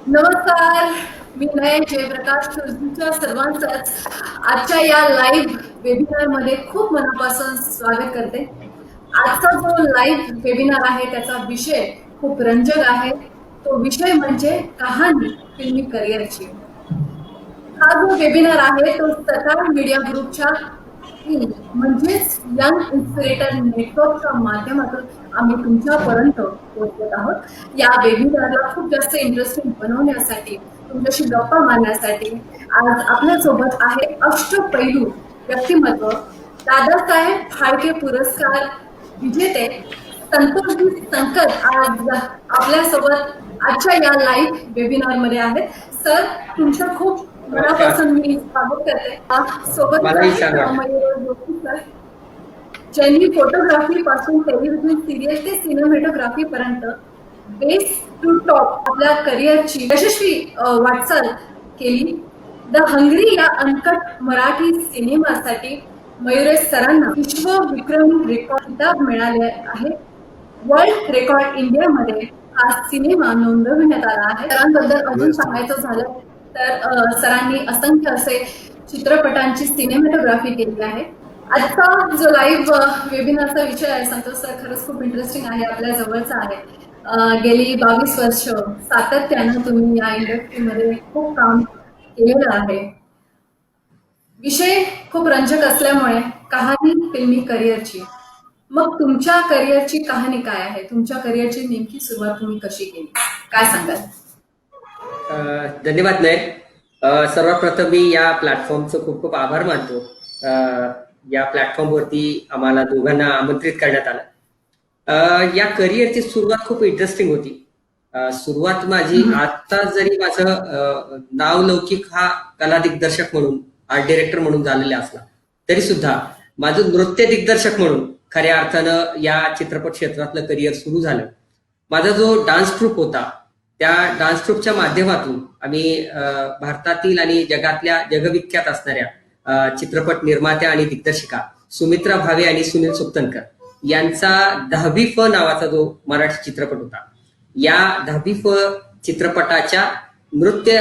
नमस्कार. मी नयन जयप्रकाश तुमच्या सर्वांचंच आजच्या या लाईव्ह वेबिनारमध्ये खूप मनापासून स्वागत करते. आजचा जो लाईव्ह वेबिनार आहे त्याचा विषय खूप रंजक आहे. तो विषय म्हणजे कहाणी फिल्मी करिअरची. हा जो वेबिनार आहे तो सकाळ मीडिया ग्रुपच्या म्हणजेच यंग इन्स्पिरेटर नेटवर्कच्या माध्यमातून आम्ही तुमच्यापर्यंत पोहोचत आहोत. या वेबिनारला खूप जास्त इंटरेस्टिंग बनवण्यासाठी, तुमच्याशी गप्पा मारण्यासाठी आज आपल्यासोबत आहे अष्टपैलू व्यक्तिमत्व, दादासाहेब फाळके पुरस्कार विजेते संतोषजी संकट आज आपल्यासोबत आजच्या या लाईव्ह वेबिनार मध्ये आहेत. सर, तुमचं खूप मनापासून मी स्वागत करते. सोबत ज्यांनी फोटोग्राफी पासून टेलिव्हिजन सिरियल ते सिनेमॅटोग्राफी पर्यंत बेस टू टॉप आपल्या करिअरची यशस्वी वाटचाल केली. द हंगरी या अनकट मराठी सिनेमासाठी मयुरेश सरांना विश्व विक्रमी रेकॉर्ड किताब मिळाले आहे. वर्ल्ड रेकॉर्ड इंडियामध्ये हा सिनेमा नोंदविण्यात आला आहे. सरांबद्दल अजून सांगायचं झालं तर सरांनी असंख्य असे चित्रपटांची सिनेमॅटोग्राफी केली आहे. आजचा जो लाईव्ह वेबिनारचा विषय आहे संतोष सर, खरंच खूप इंटरेस्टिंग आहे, आपल्या जवळचा आहे. गेली 22 वर्ष सातत्यानं तुम्ही या इंडस्ट्रीमध्ये खूप काम केलेलं आहे. विषय खूप रंजक असल्यामुळे कहाणी फिल्मी करिअरची. मग तुमच्या करिअरची कहाणी काय आहे? तुमच्या करिअरची नेमकी सुरुवात तुम्ही कशी केली, काय सांगाल? धन्यवाद नयन. सर्वप्रथम मी या प्लॅटफॉर्मचं खूप खूप आभार मानतो. या प्लॅटफॉर्मवरती आम्हाला दोघांना आमंत्रित करण्यात आलं. या करिअरची सुरुवात खूप इंटरेस्टिंग होती. सुरुवात माझी आता जरी माझं नाव लौकिक हा कला दिग्दर्शक म्हणून, आर्ट डिरेक्टर म्हणून झालेला असला तरी सुद्धा माझं नृत्य दिग्दर्शक म्हणून खऱ्या अर्थानं या चित्रपट क्षेत्रातलं करिअर सुरू झालं. माझा जो डान्स ग्रुप होता त्या डान्स ग्रुपच्या माध्यमातून आम्ही भारतातील आणि जगातल्या जगविख्यात असणाऱ्या चित्रपट निर्मात्या आणि दिग्दर्शिका सुमित्रा भावे आणि सुनील सुक्तनकर यांचा 10वी फ नावाचा जो मराठी चित्रपट होता, या 10वी फ चित्रपटाच्या नृत्य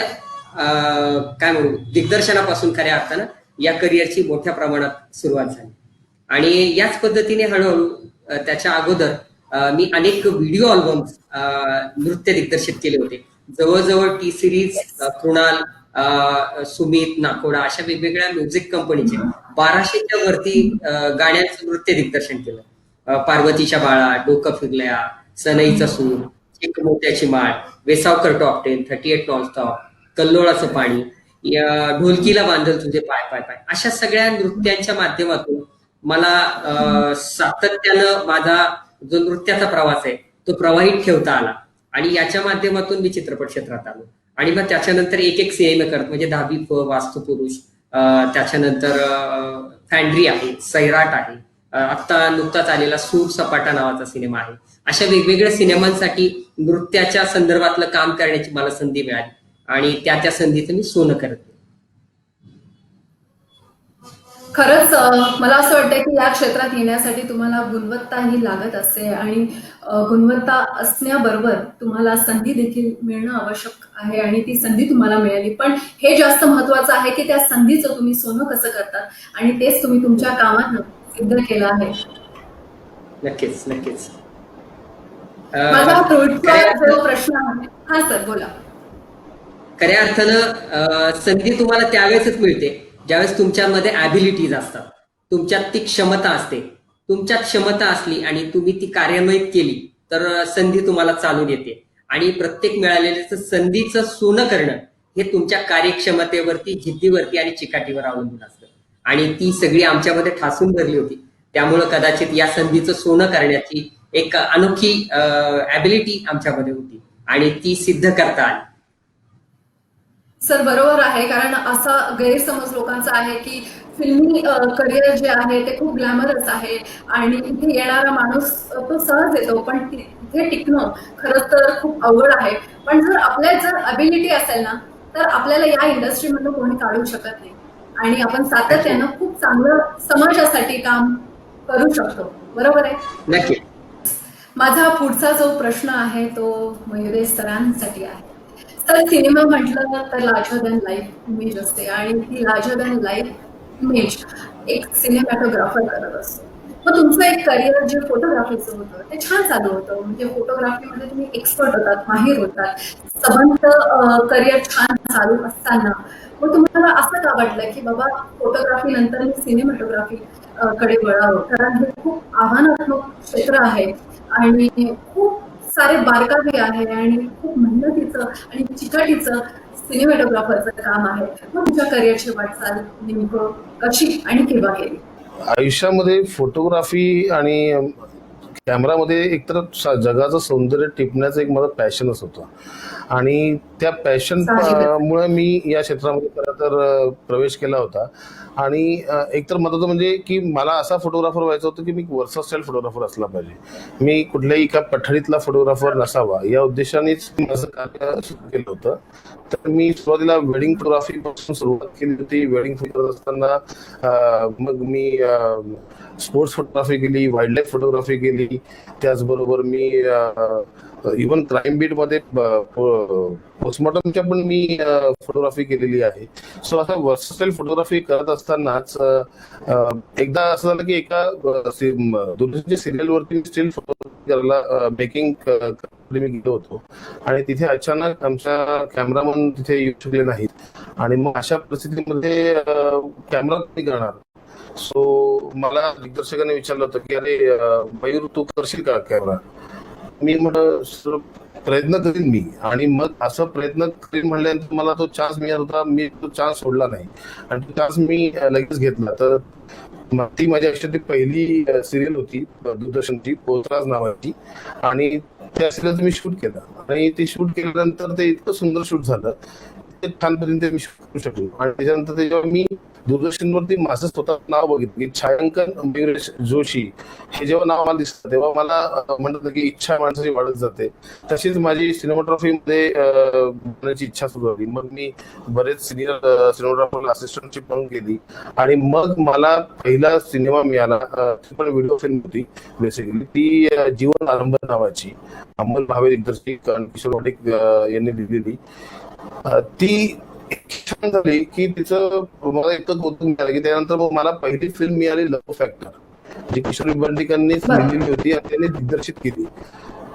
काय म्हणू दिग्दर्शनापासून खऱ्या अर्थानं या करिअरची मोठ्या प्रमाणात सुरुवात झाली. आणि याच पद्धतीने हळूहळू त्याच्या अगोदर मी अनेक व्हिडिओ अल्बम्स नृत्य दिग्दर्शित केले होते. जवळजवळ टी सिरीज, कृणाल, सुमित, नाकोडा अशा वेगवेगळ्या म्युझिक कंपनीचे 1200च्या वरती गाण्यांचं नृत्य दिग्दर्शन केलं. पार्वतीच्या बाळा, डोकं फिरल्या, सनईचा सूर, एक मोत्याची माळ, वेसावकर टॉप 10, 38 नॉनस्टॉप, कल्लोळाचं पाणी, ढोलकीला बांधल तुझे पाय पाय पाय, अशा सगळ्या नृत्यांच्या माध्यमातून मला सातत्यानं माझा जो नृत्याचा प्रवास आहे तो प्रवाहित ठेवता आला. आणि याच्या माध्यमातून मी चित्रपट क्षेत्रात आलो. आणि मग त्याच्यानंतर एक एक सिनेमे करत, म्हणजे 10वी फ, वास्तुपुरुष, त्याच्यानंतर फॅन्ड्री आहे, सैराट आहे, आता नुकताच आलेला सूर सपाटा नावाचा सिनेमा आहे. अशा वेगवेगळ्या सिनेमांसाठी नृत्याच्या संदर्भातलं काम करण्याची मला संधी मिळाली आणि त्या संधीचं मी सोनं करत. खरंच मला असं वाटतं की या क्षेत्रात येण्यासाठी तुम्हाला गुणवत्ता ही लागत असते आणि गुणवत्ता असण्याबरोबर तुम्हाला संधी देखील मिळणं आवश्यक आहे आणि ती संधी तुम्हाला मिळाली. पण हे जास्त महत्वाचं आहे की त्या संधीचं तुम्ही सोनं कसं करतात आणि तेच तुम्ही तुमच्या कामात सिद्ध केलं आहे. नक्कीच नक्कीच. माझा जो प्रश्न आहे, हा सर बोला. खऱ्या अर्थानं संधी तुम्हाला त्यावेळेसच मिळते ज्यावेळेस तुमच्यामध्ये ॲबिलिटीज असतात, तुमच्यात ती क्षमता असते. तुमच्यात क्षमता असली आणि तुम्ही ती कार्यान्वित केली तर संधी तुम्हाला चालून येते. आणि प्रत्येक मिळालेल्या संधीचं सोनं करणं हे तुमच्या कार्यक्षमतेवरती, जिद्दीवरती आणि चिकाटीवर अवलंबून असतं. आणि ती सगळी आमच्यामध्ये ठासून भरली होती. त्यामुळं कदाचित या संधीचं सोनं करण्याची एक अनोखी ॲबिलिटी आमच्यामध्ये होती आणि ती सिद्ध करता आली. सर बरोबर आहे, कारण असा गैरसमज लोकांचा आहे की फिल्मी करिअर जे आहे ते खूप ग्लॅमरस आहे आणि इथे येणारा माणूस तो सहज येतो, पण तिथे टिकणं खरंच तर खूप अवघड आहे. पण जर आपल्यात जर अबिलिटी असेल ना तर आपल्याला या इंडस्ट्रीमधून कोणी काढू शकत नाही आणि आपण सातत्यानं खूप चांगलं समाजासाठी काम करू शकतो. बरोबर आहे? नक्की. माझा पुढचा जो प्रश्न आहे तो मयुरेश सरांसाठी आहे. तर सिनेमा म्हटलं तर लार्जर दॅन लाईफ इमेज असते आणि ती लार्जर दॅन लाईफ इमेज एक सिनेमॅटोग्राफर करत असतो. मग तुमचं एक करिअर जे फोटोग्राफीचं होतं ते छान चालू होतं, म्हणजे फोटोग्राफीमध्ये तुम्ही एक्सपर्ट होतात, माहीर होतात, सबंध करिअर छान चालू असताना मग तुम्हाला असं का वाटलं की बाबा फोटोग्राफी नंतर मी सिनेमॅटोग्राफी कडे वळावं, कारण हे खूप आव्हानात्मक क्षेत्र आहे आणि खूप सारे बारकावे आहे आणि खूप मेहनतीचं आणि चिकाटीचं सिनेमॅटोग्राफरचं काम आहे. मग तुमच्या करिअरची वाटचाल नेमकं कशी आणि केव्हा केली? आयुष्यामध्ये फोटोग्राफी आणि कॅमेरामध्ये एकतर जगाचं सौंदर्य टिपण्याचं एक माझं पॅशनच होतं आणि त्या पॅशन साहजिकच. मुळे मी या क्षेत्रामध्ये खरं तर प्रवेश केला होता आणि एकतर महत्त्वाचं म्हणजे की मला असा फोटोग्राफर व्हायचं होतं की मी वर्सस्टाईल फोटोग्राफर असला पाहिजे. मी कुठल्याही एका पठडीतला फोटोग्राफर नसावा या उद्देशानेच माझं कार्य सुरू केलं होतं. तर मी सुरुवातीला वेडिंग फोटोग्राफी पासून सुरुवात केली होती. वेडिंग करत असताना मग मी स्पोर्ट्स फोटोग्राफी केली, वाईल्ड लाईफ फोटोग्राफी केली. त्याचबरोबर मी इव्हन क्राईम बीटमध्ये पोस्टमॉर्टमच्या पण मी फोटोग्राफी केलेली आहे. सो असा वर्सस्टाईल फोटोग्राफी करत असतानाच एकदा असं झालं की एका दूरदर्शनच्या सिरियलवरती स्टील फोटोग्राफी करायला मेकिंग मी गेलो होतो आणि तिथे अचानक आमच्या कॅमेरामन तिथे येऊ शकले नाहीत आणि मग अशा परिस्थितीमध्ये कॅमेरा कमी करणार. सो मला दिग्दर्शकाने विचारलं होतं की अरे मयूर तू करशील का कॅमेरा. मी म्हटलं "सर, प्रयत्न करीन मी." आणि मग असं प्रयत्न करीन म्हणल्यानंतर मला तो चान्स मिळत होता. मी तो चान्स सोडला नाही आणि तो चान्स मी लगेच घेतला. तर ती माझ्या आयुष्यातली पहिली सिरियल होती दूरदर्शनची, पोतराज नावाची आणि त्या सिरियलचं मी शूट केलं आणि ते शूट केल्यानंतर ते इतकं सुंदर शूट झालं, ते छान पद्धतीने मी शूट करू शकलो आणि त्याच्यानंतर ते जेव्हा मी दूरदर्शनवरती माझं स्वतः नाव बघितलं की छायांकन मयुरेश जोशी हे जेव्हा नाव मला दिसतं तेव्हा मला म्हणतात की इच्छा माणसाची वाढत जाते. तशीच माझी सिनेमॅटोग्राफीमध्ये बनण्याची इच्छा सुरू झाली. मग मी बरेच सिनियर सिनेमॅटोग्राफरला असिस्टंटशिप म्हणून केली आणि मग मला पहिला सिनेमा मिळाला. ती पण व्हिडिओ फिल्म होती बेसिकली. ती जीवन आरंभ नावाची अंमल भावे दिग्दर्शित आणि किशोर वाडेक यांनी लिहिलेली. ती छान झाली की तिचं मला इतकं कौतुक मिळालं की त्यानंतर मग मला पहिली फिल्म मिळाली लव्ह फॅक्टर, जी किशोर विबंडीकरांनीच लिहिलेली होती आणि त्यांनी दिग्दर्शित केली.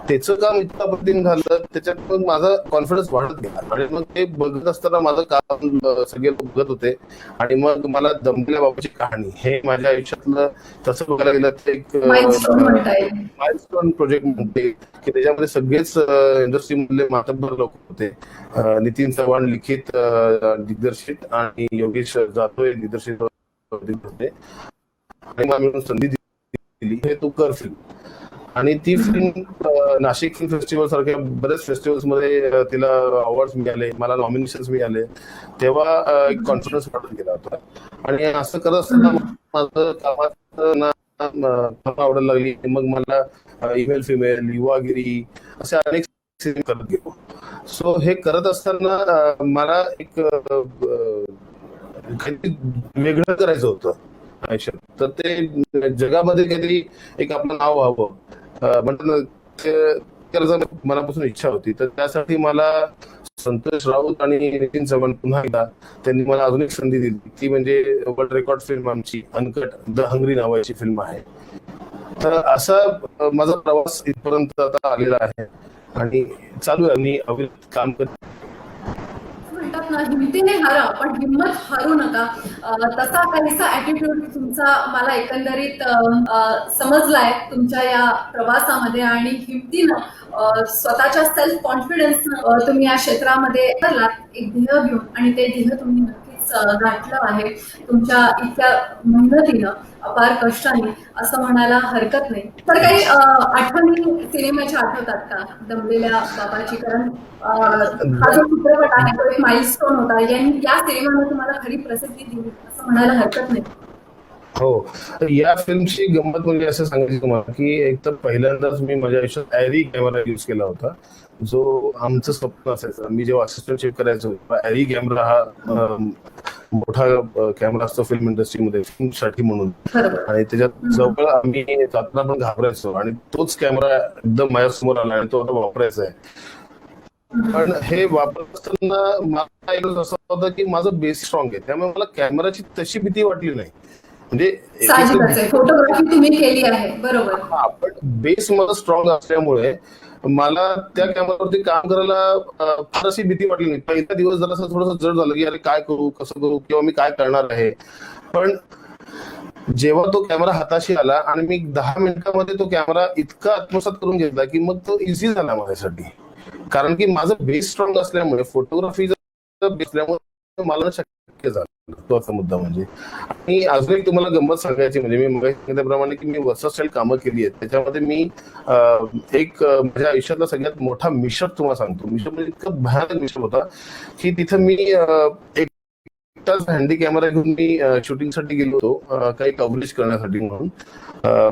त्याचं काम इतका पद्धतीने झालं, त्याच्यात मग माझा कॉन्फिडन्स वाढत गेला आणि मग ते बघत असताना माझं काम सगळे लोक बघत होते आणि मग मला दमलेल्या बाबाची कहाणी हे माझ्या आयुष्यातलं तसं बघायला गेलं तर एक माइलस्टोन म्हणता येईल. माइलस्टोन प्रोजेक्ट म्हणते की त्याच्यामध्ये सगळेच इंडस्ट्रीमधले मातब्बर लोक होते. नितीन चव्हाण लिखित दिग्दर्शित आणि योगेश जाधव दिग्दर्शित होते आणि मला मिळून संधी दिली हे तू कर फिल्म. आणि ती फिल्म नाशिक फिल्म फेस्टिवल सारख्या बरेच फेस्टिवल्स मध्ये तिला अवॉर्ड्स मिळाले, मला नॉमिनेशन्स मिळाले. तेव्हा एक कॉन्फिडन्स वाढत गेला होता आणि असं करत असताना माझं कामात आवडायला लागली. मग मला ईमेल फिमेल युवागिरी असे अनेक सिनेमे करत गेलो. सो हे करत असताना मला एक काहीतरी वेगळं करायचं होतं आयुष्यात. तर ते जगामध्ये काहीतरी एक आपलं नाव व्हावं म्हणतात ते करायचं मनापासून इच्छा होती. तर त्यासाठी मला संतोष राऊत आणि नितीन चव्हाण पुन्हा एकदा त्यांनी मला अजून एक संधी दिली. ती म्हणजे वर्ल्ड रेकॉर्ड फिल्म आमची अनकट द हंग्री नावाची फिल्म आहे. तर असा माझा प्रवास इथपर्यंत आता आलेला आहे आणि चालू आहे. मी अविरत काम करत. म्हणतात ना, हिमतीने हारा पण हिंमत हारू नका. तसा काहीसा ऍटिट्यूड तुमचा मला एकंदरीत समजलाय तुमच्या या प्रवासामध्ये आणि हिमतीनं स्वतःच्या सेल्फ कॉन्फिडन्स तुम्ही या क्षेत्रामध्ये करलात एक ध्येय घेऊन आणि ते ध्येय तुम्ही नक्कीच गाठलं आहे तुमच्या इतक्या मेहनतीनं, अपार कष्टाने असं म्हणायला हरकत नाही. तर काही आठवणी सिनेमाच्या आठवतात का दमलेल्या बाबाची? कारण हा जो चित्रपट आहे तो एक माइलस्टोन होता. या सिनेमाने तुम्हाला खरी प्रसिद्धी दिली असं म्हणायला हरकत नाही. हो, या फिल्मची गंमत म्हणजे असं सांगायचं तुम्हाला की एक तर पहिल्यांदाच मी माझ्या आयुष्यात ॲरी कॅमेरा युज केला होता, जो आमचं स्वप्न असायचं. मी जेव्हा असिस्टंटशिप करायचो ॲरी कॅमेरा हा मोठा कॅमेरा असतो फिल्म इंडस्ट्रीमध्ये फिल्मसाठी म्हणून बरोबर. आणि त्याच्यात जवळ आम्ही जाताना पण घाबरायचो आणि तोच कॅमेरा एकदम माझ्यासमोर आला आणि तो आता वापरायचा आहे. पण हे वापरत असताना मला एक असं होतं की माझं बेस स्ट्रॉंग आहे, त्यामुळे मला कॅमेराची तशी भीती वाटली नाही. म्हणजे एक तर साहजिकच आहे, फोटोग्राफी तुम्ही केली आहे, बरोबर. हा, पण बेस मला स्ट्रॉंग असल्यामुळे मला त्या कॅमेरावरती काम करायला फार अशी भीती वाटली नाही. पहिला दिवस जरा असं थोडंसं जड झालं की अरे काय करू, कसं करू, किंवा मी काय करणार आहे. पण जेव्हा तो कॅमेरा हाताशी आला आणि मी 10 मिनिटांमध्ये तो कॅमेरा इतका आत्मसात करून घेतला की मग तो इझी झाला माझ्यासाठी. कारण की माझं बेस स्ट्रॉंग असल्यामुळे, फोटोग्राफीचा बेस असल्यामुळे मला शक्य झालं. तो असा मुद्दा म्हणजे. आणि अजून एक तुम्हाला गंमत सांगायची म्हणजे, मी मगाशी सांगितल्याप्रमाणे की मी वर्सस्टाईल कामं केली आहेत, त्याच्यामध्ये मी माझ्या आयुष्यातला सगळ्यात मोठा मिशप तुम्हाला सांगतो. मिशप म्हणजे इतका भयानक मिशप होता की तिथं मी एकटाच हँडी कॅमेरा घेऊन मी शूटिंगसाठी गेलो होतो, काही कव्हरेज करण्यासाठी म्हणून.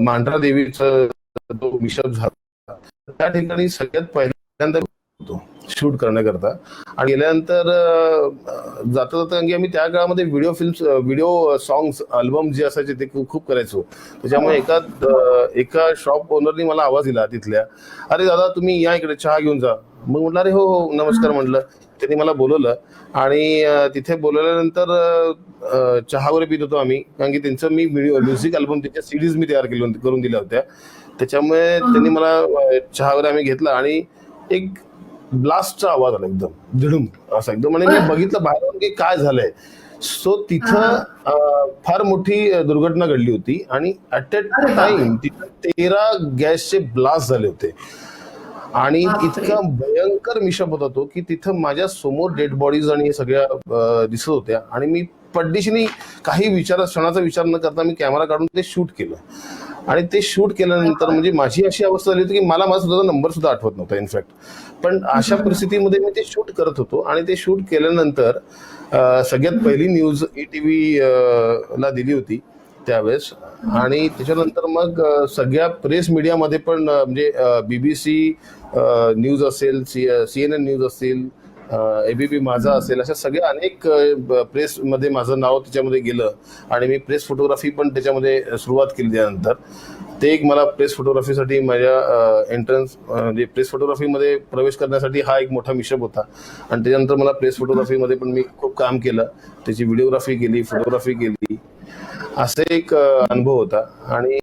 मांढरा देवीचं तो मिशप झाला. त्या ठिकाणी सगळ्यात पहिल्यांदा होतो शूट करण्याकरता. आणि गेल्यानंतर जाता जाता, कारण की आम्ही त्या काळामध्ये व्हिडिओ सॉंग्स अल्बम जे असायचे ते खूप करायचो. त्याच्यामुळे एका शॉप ओनरनी मला आवाज दिला तिथल्या, अरे दादा तुम्ही या इकडे चहा घेऊन जा. मग म्हटलं अरे हो हो नमस्कार म्हटलं. त्यांनी मला बोलवलं आणि तिथे बोलवल्यानंतर चहा वगैरे पित होतो आम्ही, कारण की त्यांचं मी म्युझिक अल्बम, त्याच्या सीडीज मी तयार करून दिल्या होत्या. त्याच्यामुळे त्यांनी मला चहा वगैरे आम्ही घेतला आणि एक ब्लास्टचा आवाज आला एकदम झिडूम असा एकदम. आणि मी बघितलं बाहेर की काय झालंय. सो तिथं फार मोठी दुर्घटना घडली होती आणि ऍट अ टाइम तिथं 13 गॅसचे ब्लास्ट झाले होते. आणि इतका भयंकर मिशप होता तो की तिथं माझ्या समोर डेड बॉडीज आणि सगळ्या दिसत होत्या. आणि मी पड्डीशीनी काही क्षणाचा विचार न करता मी कॅमेरा काढून ते शूट केलं. आणि ते शूट केल्यानंतर म्हणजे माझी अशी अवस्था झाली होती की मला माझा स्वतःचा नंबर सुद्धा आठवत नव्हता इनफॅक्ट. पण अशा परिस्थितीमध्ये मी ते शूट करत होतो. आणि ते शूट केल्यानंतर सगळ्यात पहिली न्यूज ETV ला दिली होती त्यावेळेस. आणि त्याच्यानंतर मग सगळ्या प्रेस मीडियामध्ये पण, म्हणजे BBC न्यूज असेल, CNN न्यूज असेल, ABP माझा असेल, अशा सगळ्या अनेक प्रेसमध्ये माझं नाव त्याच्यामध्ये गेलं. आणि मी प्रेस फोटोग्राफी पण त्याच्यामध्ये सुरुवात केली त्यानंतर. ते एक मला प्रेस फोटोग्राफीसाठी माझ्या एंट्रन्स, म्हणजे प्रेस फोटोग्राफीमध्ये प्रवेश करण्यासाठी हा एक मोठा मिशप होता. आणि त्याच्यानंतर मला प्रेस फोटोग्राफीमध्ये पण मी खूप काम केलं, त्याची व्हिडिओग्राफी केली, फोटोग्राफी केली, असे एक अनुभव होता. आणि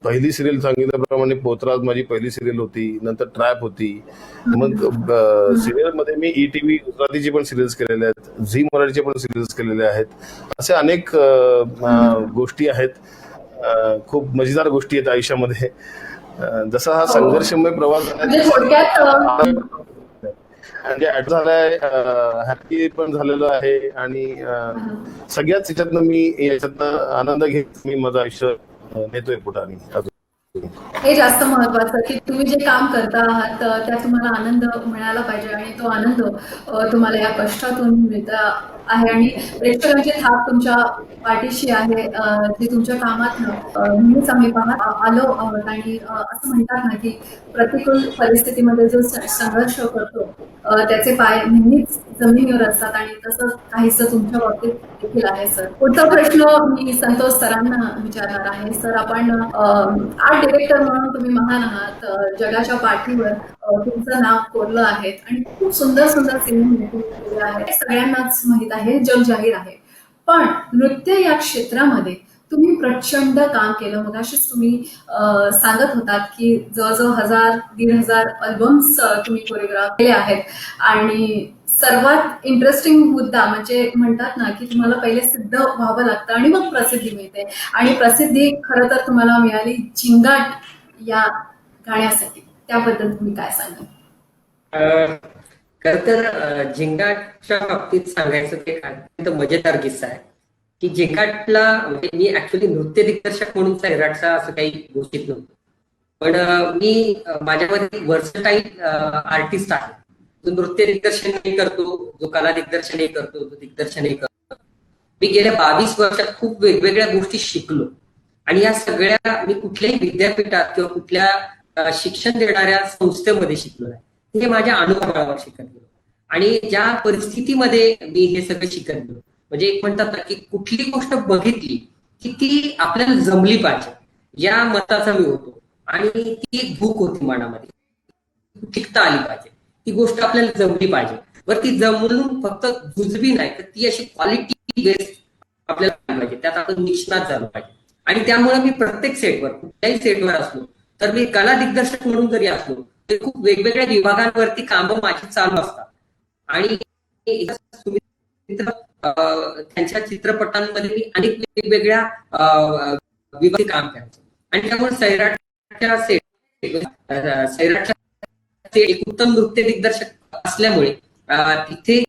पहिली सिरियल सांगितल्याप्रमाणे पोतराज माझी पहिली सिरियल होती, नंतर ट्रॅप होती. मग सिरियलमध्ये मी ETV गुजरातीची पण सिरियल्स केलेल्या आहेत, झी मराठीचे पण सिरियल्स केलेल्या आहेत. असे अनेक गोष्टी आहेत, खूप मजेदार गोष्टी आहेत आयुष्यामध्ये. जसा हा संघर्षमय प्रवास म्हणजे झालाय, हॅपी पण झालेलो आहे. आणि सगळ्याच याच्यातनं मी आनंद घेत मी माझं आयुष्य नेतोय पुढे. आणि अजून हे जास्त महत्वाचं की तुम्ही जे काम करता आहात त्यात तुम्हाला आनंद मिळाला पाहिजे आणि तो आनंद तुम्हाला या कष्टातून मिळता आहे. आणि प्रेक्षकांची थाप तुमच्या पाठीशी आहे, जे तुमच्या कामात नेहमीच आम्ही पाहत आलो आहोत. आणि असं म्हणतात ना की प्रतिकूल परिस्थितीमध्ये जो संघर्ष करतो त्याचे पाय नेहमीच जमिनीवर असतात. आणि तसं काहीसं तुमच्या बाबतीत देखील आहे सर. पुढचा प्रश्न मी संतोष सरांना विचारणार आहे. सर, आपण आर्ट डिरेक्टर म्हणून तुम्ही महान आहात, जगाच्या पाठीवर तुमचं नाव कोरलं आहे आणि खूप सुंदर सुंदर सिनेमे केले आहेत, सगळ्यांनाच माहित आहे, जग जाहीर आहे. पण नृत्य या क्षेत्रामध्ये तुम्ही प्रचंड काम केलं. मगाशीच तुम्ही सांगत होतात की जवळजवळ 1000-1500 अल्बम्स तुम्ही कोरिओग्राफ केले आहेत. आणि सर्वात इंटरेस्टिंग मुद्दा म्हणजे म्हणतात ना की तुम्हाला पहिले सिद्ध व्हावं लागतं आणि मग प्रसिद्धी मिळते. आणि प्रसिद्धी खरं तर तुम्हाला मिळाली झिंगाट या गाण्यासाठी. त्याबद्दल तुम्ही काय सांगाल? खर तर झिंगाटच्या बाबतीत सांगायचं ते अत्यंत मजेदार किस्सा आहे की झिंगाटला, म्हणजे मी ऍक्च्युली नृत्य दिग्दर्शक म्हणून सैराटचा असं काही गोष्टीत नव्हतं. पण मी माझ्यामध्ये वर्सटाईल आर्टिस्ट आहे, जो नृत्य दिग्दर्शनही करतो, जो कला दिग्दर्शनही करतो, जो दिग्दर्शनही करतो. मी गेल्या 22 वर्षात खूप वेगवेगळ्या गोष्टी शिकलो. आणि या सगळ्या मी कुठल्याही विद्यापीठात किंवा कुठल्या शिक्षण देणाऱ्या संस्थेमध्ये शिकलो आहे. हे माझ्या अनुभवावर शिकत गेलो. आणि ज्या परिस्थितीमध्ये मी हे सगळं शिकत गेलो, म्हणजे एक म्हणतात ना की कुठली गोष्ट बघितली की ती आपल्याला जमली पाहिजे, या मताचा मी होतो. आणि ती एक भूक होती मनामध्ये, शिकता आली पाहिजे. ती गोष्ट आपल्याला जमली पाहिजे. बरं ती जमून फक्त जुजबी नाही तर ती अशी क्वालिटी बेस्ड आपल्याला पाहिजे, त्यात आपण निष्णात झालं पाहिजे. आणि त्यामुळे मी प्रत्येक सेटवर, कुठल्याही सेटवर असलो तर मी कला दिग्दर्शक म्हणून जरी असलो तरी खूप वेगवेगळ्या विभागांवरती कामं माझी चालू असतात. आणि त्यांच्या चित्रपटांमध्ये मी अनेक वेगवेगळ्या विभागात काम करायचो. आणि त्यामुळे सैराटच्या एक उत्तम नृत्य दिग्दर्शक असल्यामुळे तिथे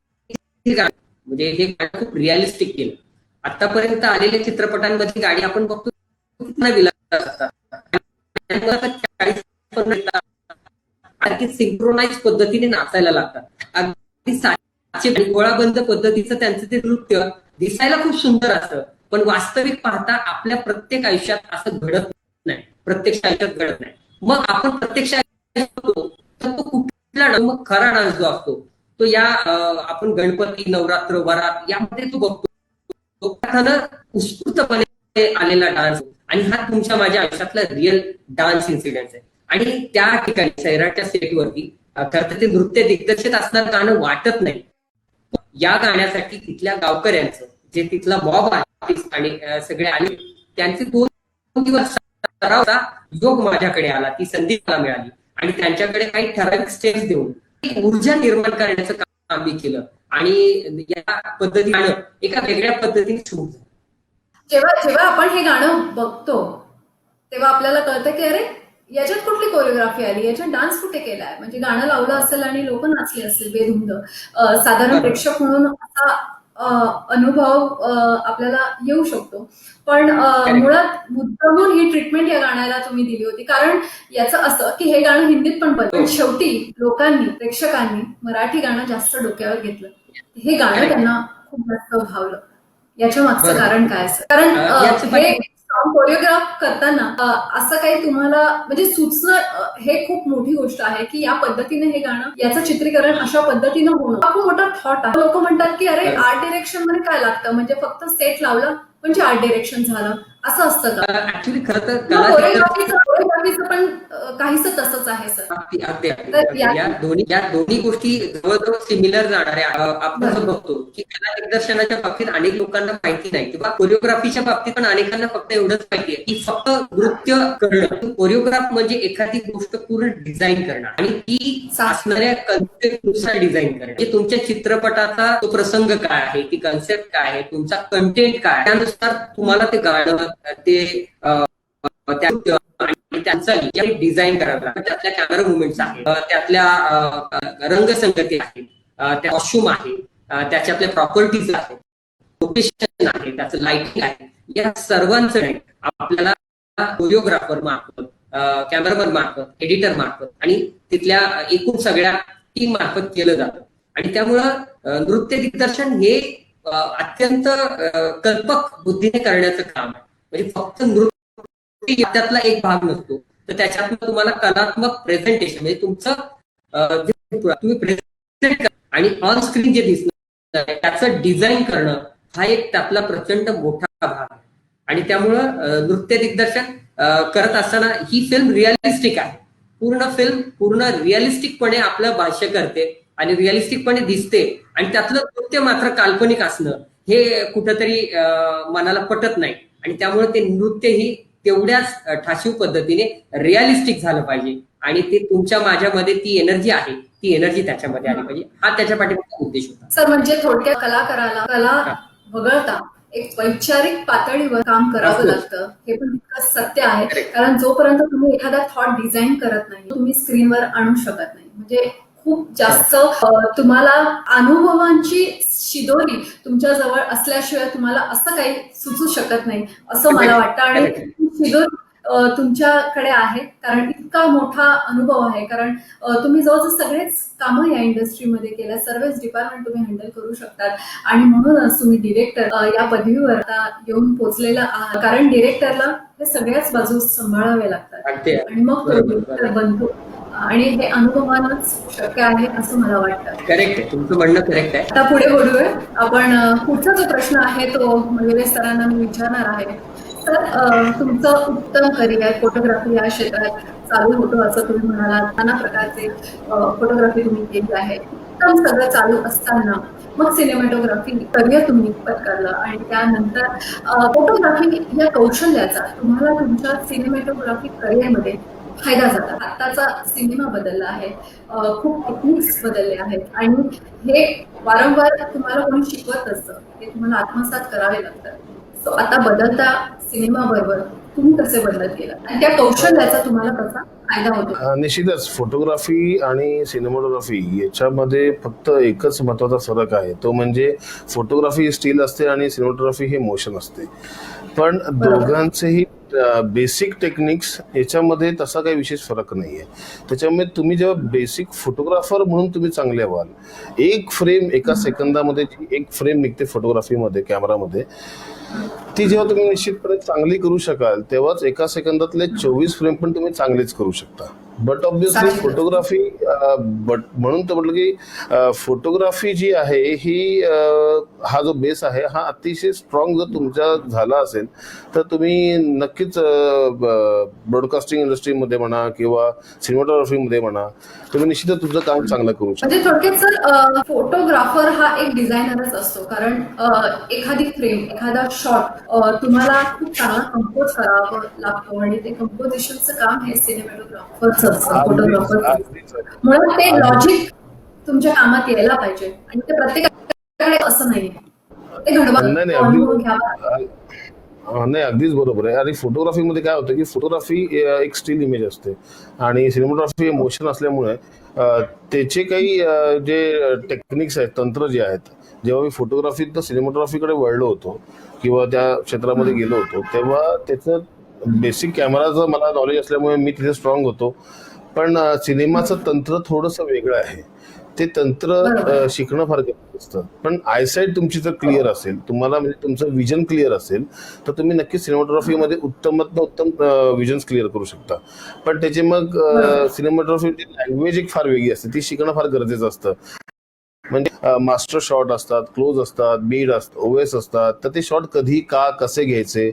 म्हणजे हे गाणं खूप रिअलिस्टिक केलं. आतापर्यंत आलेल्या चित्रपटांमध्ये गाणी आपण बघतो सिंक्रोनाइज पद्धतीने नाचायला लागतात. अगदी गोळाबंद पद्धतीचं त्यांचं ते नृत्य दिसायला खूप सुंदर असतं, पण वास्तविक पाहता आपल्या प्रत्येक आयुष्यात असं घडत नाही, प्रत्यक्ष आयुष्यात घडत नाही. मग आपण प्रत्यक्ष तर तो कुठला मग खरा डान्स जो असतो तो या आपण गणपती, नवरात्र, वरात यामध्ये तो बघतो. उत्स्फूर्तपणे आलेला डान्स आणि हा तुमच्या माझ्या आयुष्यातला रिअल डान्स इन्सिडेंट आहे. आणि त्या ठिकाणी सैराटच्या सेटवरती खरं ते नृत्य दिग्दर्शित असणार गाणं वाटत नाही. या गाण्यासाठी तिथल्या गावकऱ्यांचं, जे तिथला मॉब आर्टिस्ट आणि सगळे आले, त्यांचे 2 दिवस सरावचा योग माझ्याकडे आला, ती संधी मला मिळाली. आणि त्यांच्याकडे काही ठराविक स्टेप्स देऊन ऊर्जा निर्माण करण्याचं काम मी केलं. आणि या पद्धतीने एका वेगळ्या पद्धतीने सुरू झालं. जेव्हा आपण हे गाणं बघतो तेव्हा आपल्याला कळतं की अरे याच्यात कुठली कोरिओग्राफी आली, याच्यात डान्स कुठे केलाय. म्हणजे गाणं लावलं असेल आणि लोक नाचले असतील बेधुंद. साधारण प्रेक्षक म्हणून असा अनुभव आपल्याला येऊ शकतो. पण मुळात मुद्दामून ही ट्रीटमेंट या गाण्याला तुम्ही दिली होती, कारण याचं असं की हे गाणं हिंदीत पण बनलं, पण शेवटी लोकांनी, प्रेक्षकांनी मराठी गाणं जास्त डोक्यावर घेतलं. हे गाणं त्यांना खूप जास्त भावलं. याच्या मागचं कारण काय असं? कारण हे कोरिओग्राफ करताना असं काही तुम्हाला म्हणजे सुचणं हे खूप मोठी गोष्ट आहे की या पद्धतीने हे गाणं, याचं चित्रीकरण अशा पद्धतीनं होणं हा खूप मोठा थॉट आहे. लोक म्हणतात की अरे आर्ट डिरेक्शन मध्ये काय लागतं, म्हणजे फक्त सेट लावलं म्हणजे आर्ट डिरेक्शन झालं, असं असतं का? ऍक्च्युली खरं तर कोरिओग्राफीचं पण काहीच तसंच आहे सर. या दोन्ही गोष्टी जवळजवळ सिमिलर जाणाऱ्या. आपण असं बघतो की कला दिग्दर्शनाच्या बाबतीत अनेक लोकांना माहिती नाही, किंवा कोरिओग्राफीच्या बाबतीत पण अनेकांना फक्त एवढंच माहिती आहे की फक्त नृत्य करणं. कोरिओग्राफ म्हणजे एखादी गोष्ट पूर्ण डिझाईन करणं आणि ती असणाऱ्या कन्सेप्टनुसार डिझाईन करणं. म्हणजे तुमच्या चित्रपटाचा तो प्रसंग काय आहे, ती कन्सेप्ट काय आहे, तुमचा कंटेंट काय, त्यानुसार तुम्हाला ते गाणं, ते आणि त्यांचा डिझाईन करायला लागतं. त्यातल्या कॅमेरा मुवमेंट्स आहेत, त्यातल्या रंगसंगती आहे, त्या कॉस्ट्युम आहे, त्याच्या आपल्या प्रॉपर्टीज आहेत, लोकेशन आहे, त्याचं लाइटिंग आहे, या सर्वांचं आपल्याला कोरिओग्राफर मार्फत, कॅमेरामन मार्फत, एडिटर मार्फत आणि तिथल्या एकूण सगळ्या टीम मार्फत केलं जातं. आणि त्यामुळं नृत्य दिग्दर्शन हे अत्यंत कल्पक बुद्धीने करण्याचं काम आहे. म्हणजे फक्त नृत्य त्यातला एक भाग नसतो, तर त्याच्यातून तुम्हाला कलात्मक प्रेझेंटेशन म्हणजे तुमचं तुम्ही प्रेझेंट आणि ऑन स्क्रीन जे दिसतं त्याचं डिझाईन करणं हा एक त्यातला प्रचंड मोठा भाग आहे. आणि त्यामुळं नृत्य दिग्दर्शन करत असताना ही फिल्म रिअलिस्टिक आहे. पूर्ण फिल्म पूर्ण रिअलिस्टिकपणे आपलं भाष्य करते आणि रिअलिस्टिकपणे दिसते. आणि त्यातलं नृत्य मात्र काल्पनिक असणं हे कुठंतरी मनाला पटत नाही. आणि त्यामुळे ते नृत्य ही तेवढ्याच ठाशीव पद्धतीने रिअलिस्टिक झालं पाहिजे. आणि ते तुमच्या माझ्यामध्ये ती एनर्जी आहे, ती एनर्जी त्याच्यामध्ये आली पाहिजे, हा त्याच्या पाठीमागचा उद्देश होता. सर म्हणजे थोडक्यात कलाकाराला कला वगळता एक वैचारिक पातळीवर काम करावं लागतं, हे पण तितकंच सत्य आहे. कारण जोपर्यंत तुम्ही एखादा थॉट डिझाईन करत नाही, तुम्ही स्क्रीनवर आणू शकत नाही. म्हणजे खूप जास्त तुम्हाला अनुभवांची शिदोरी तुमच्या जवळ असल्याशिवाय तुम्हाला असं काही सुचू शकत नाही असं मला वाटतं. आणि शिदोरी तुमच्याकडे आहे कारण इतका मोठा अनुभव आहे. कारण तुम्ही जवळजवळ सगळेच कामं या इंडस्ट्रीमध्ये केल्या, सर्वच डिपार्टमेंट तुम्ही हँडल करू शकतात. आणि म्हणूनच तुम्ही डिरेक्टर या पदवीवर आता येऊन पोहोचलेला आहात. कारण डिरेक्टरला हे सगळ्याच बाजू सांभाळावे लागतात आणि मग तो डिरेक्टर बनतो. आणि हे अनुभवानच शक्य आहे असं मला वाटतं. करेक्ट आहे, तुमचं म्हणणं करेक्ट आहे. आता पुढे बोलूया आपण. पुढचा जो प्रश्न आहे तो मयुरेश सरांना मी विचारणार आहे. तर तुमचं उत्तम करिअर फोटोग्राफी या क्षेत्रात चालू होतं असं तुम्ही म्हणालात. नाना प्रकारचे फोटोग्राफी तुम्ही केली आहे. उत्तम सगळं चालू असताना मग सिनेमॅटोग्राफी करिअर तुम्ही पत्करलं आणि त्यानंतर फोटोग्राफी या कौशल्याचा तुम्हाला तुमच्या सिनेमॅटोग्राफी करिअरमध्ये फायदा झाला. आत्ताचा सिनेमा बदलला आहे, खूप टेक्निक्स बदलले आहेत आणि हे वारंवार तुम्हाला कोणी शिकवत असतं, ते तुम्हाला आत्मसात करावे लागतात. सो आता बदलता सिनेमाबरोबर तुम्ही कसे बदलत गेलात आणि त्या कौशल्याचा तुम्हाला कसा फायदा होतो? निश्चितच फोटोग्राफी आणि सिनेमॅटोग्राफी याच्यामध्ये फक्त एकच महत्वाचा फरक आहे, तो म्हणजे फोटोग्राफी स्टील असते आणि सिनेमॅटोग्राफी हे मोशन असते. पण दोघांचेही बेसिक टेक्निक्स याच्यामध्ये तसा काही विशेष फरक नाहीये. त्याच्यामुळे तुम्ही जेव्हा बेसिक फोटोग्राफर म्हणून तुम्ही चांगले व्हाल, एक फ्रेम एका सेकंदामध्ये जी एक फ्रेम निघते फोटोग्राफीमध्ये कॅमेरामध्ये, ती जेव्हा तुम्ही निश्चितपणे चांगली करू शकाल तेव्हाच एका सेकंदातले 24 फ्रेम पण तुम्ही चांगलेच करू शकता. बट ऑब्विसली फोटोग्राफी म्हणून तर म्हटलं की फोटोग्राफी जी आहे ही हा जो बेस आहे हा अतिशय स्ट्रॉंग जर तुमचा झाला असेल तर तुम्ही नक्कीच ब्रॉडकास्टिंग इंडस्ट्रीमध्ये म्हणा किंवा सिनेमॅटोग्राफीमध्ये म्हणा तुम्ही निश्चितच तुमचं काम चांगलं करू शकता. म्हणजे थोडक्यात सर फोटोग्राफर हा एक डिझायनरच असतो, कारण एखादी फ्रेम एखादा शॉट तुम्हाला खूप चांगला कंपोज करावा लागतो आणि ते कंपोजिशनचं काम हे सिनेमॅटोग्राफरचं असतं, फोटोग्राफर. म्हणून ते लॉजिक तुमच्या कामात यायला पाहिजे आणि ते प्रत्येकाकडे असं नाहीये. ते घडवून घ्यावं. नाही, अगदीच बरोबर आहे. आणि फोटोग्राफीमध्ये काय होतं की फोटोग्राफी एक स्टील इमेज असते आणि सिनेमॅटोग्राफी मोशन असल्यामुळे त्याचे काही जे टेक्निक्स आहेत, तंत्र जे आहेत, जेव्हा मी फोटोग्राफीत सिनेमॅटोग्राफीकडे वळलो होतो किंवा त्या क्षेत्रामध्ये गेलो होतो तेव्हा त्याचं बेसिक कॅमेराचं मला नॉलेज असल्यामुळे मी तिथे स्ट्रॉंग होतो. पण सिनेमाचं तंत्र थोडंसं वेगळं आहे. ते तंत्र शिकणं फार गरजेचं असतं. पण आयसाईट तुमची जर क्लिअर असेल, तुम्हाला म्हणजे तुमचं विजन क्लिअर असेल तर तुम्ही नक्कीच सिनेमॅटोग्राफीमध्ये उत्तमात उत्तम विजन क्लिअर करू शकता. पण त्याचे मग सिनेमॅटोग्राफी लँग्वेज एक फार वेगळी असते, ती शिकणं फार गरजेचं असतं. म्हणजे मास्टर शॉट असतात, क्लोज असतात, बीड असतात, ओएस असतात, तर ते शॉट कधी का कसे घ्यायचे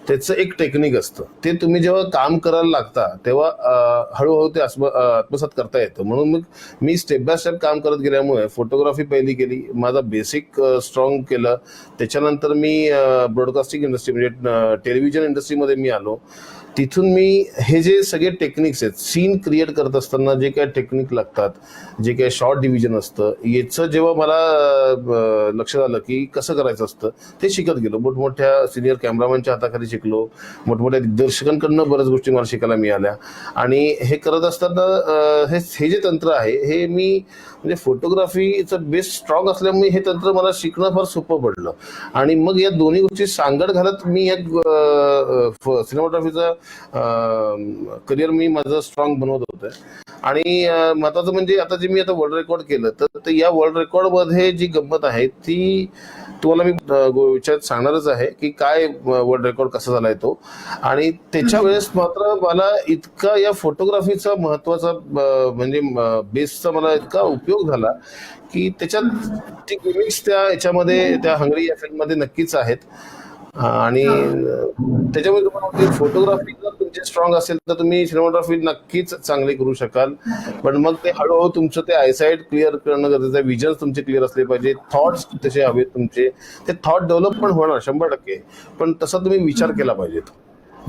त्याचं एक टेक्निक असतं. ते तुम्ही जेव्हा काम करायला लागता तेव्हा हळूहळू ते आत्मसात करता येतं. म्हणून मग मी स्टेप बाय स्टेप काम करत गेल्यामुळे फोटोग्राफी पहिली केली, माझा बेसिक स्ट्रॉंग केलं. त्याच्यानंतर मी ब्रॉडकास्टिंग इंडस्ट्री म्हणजे टेलिव्हिजन इंडस्ट्रीमध्ये मी आलो. तिथून मी हे जे सगळे टेक्निक्स आहेत, सीन क्रिएट करत असताना जे काय टेक्निक लागतात, जे काय शॉर्ट डिव्हिजन असतं, याचं जेव्हा मला लक्षात आलं की कसं करायचं असतं ते शिकत गेलो. मोठमोठ्या सिनियर कॅमेरामॅनच्या हाताखाली शिकलो, मोठमोठ्या दिग्दर्शकांकडनं बऱ्याच गोष्टी मला शिकायला मिळाल्या. आणि हे करत असताना हे जे तंत्र आहे हे मी म्हणजे फोटोग्राफीचं बेस स्ट्रॉंग असल्यामुळे हे तंत्र मला शिकणं फार सोपं पडलं. आणि मग या दोन्ही गोष्टी सांगड घालत मी या सिनेमॅटोग्राफीचा करिअर मी माझं स्ट्रॉंग बनवत होतं. आणि महत्वाचं म्हणजे आता जे मी आता वर्ल्ड रेकॉर्ड केलं तर या वर्ल्ड रेकॉर्ड मध्ये जी गंमत आहे ती तुम्हाला मी विचारात सांगणारच आहे की काय वर्ल्ड रेकॉर्ड कसा झालाय तो. आणि त्याच्या वेळेस मात्र मला इतका या फोटोग्राफीचा महत्वाचा म्हणजे बेसचा मला इतका उपयोग झाला की त्याच्यात ती गिमिक्स त्या याच्यामध्ये त्या हंगरी या फिल्ममध्ये नक्कीच आहेत. आणि त्याच्यामुळे तुम्हाला फोटोग्राफी जर तुमची स्ट्रॉंग असेल तर तुम्ही सिनेमॅटोग्राफी नक्कीच चांगली करू शकाल. पण मग ते हळूहळू तुमचं ते आयसाईट क्लिअर करणं गरजेचं आहे, विजन तुमचे क्लिअर असले पाहिजे, थॉट्स तसे हवेत तुमचे. ते थॉट डेव्हलप पण होणार 100%, पण तसा तुम्ही विचार केला पाहिजे.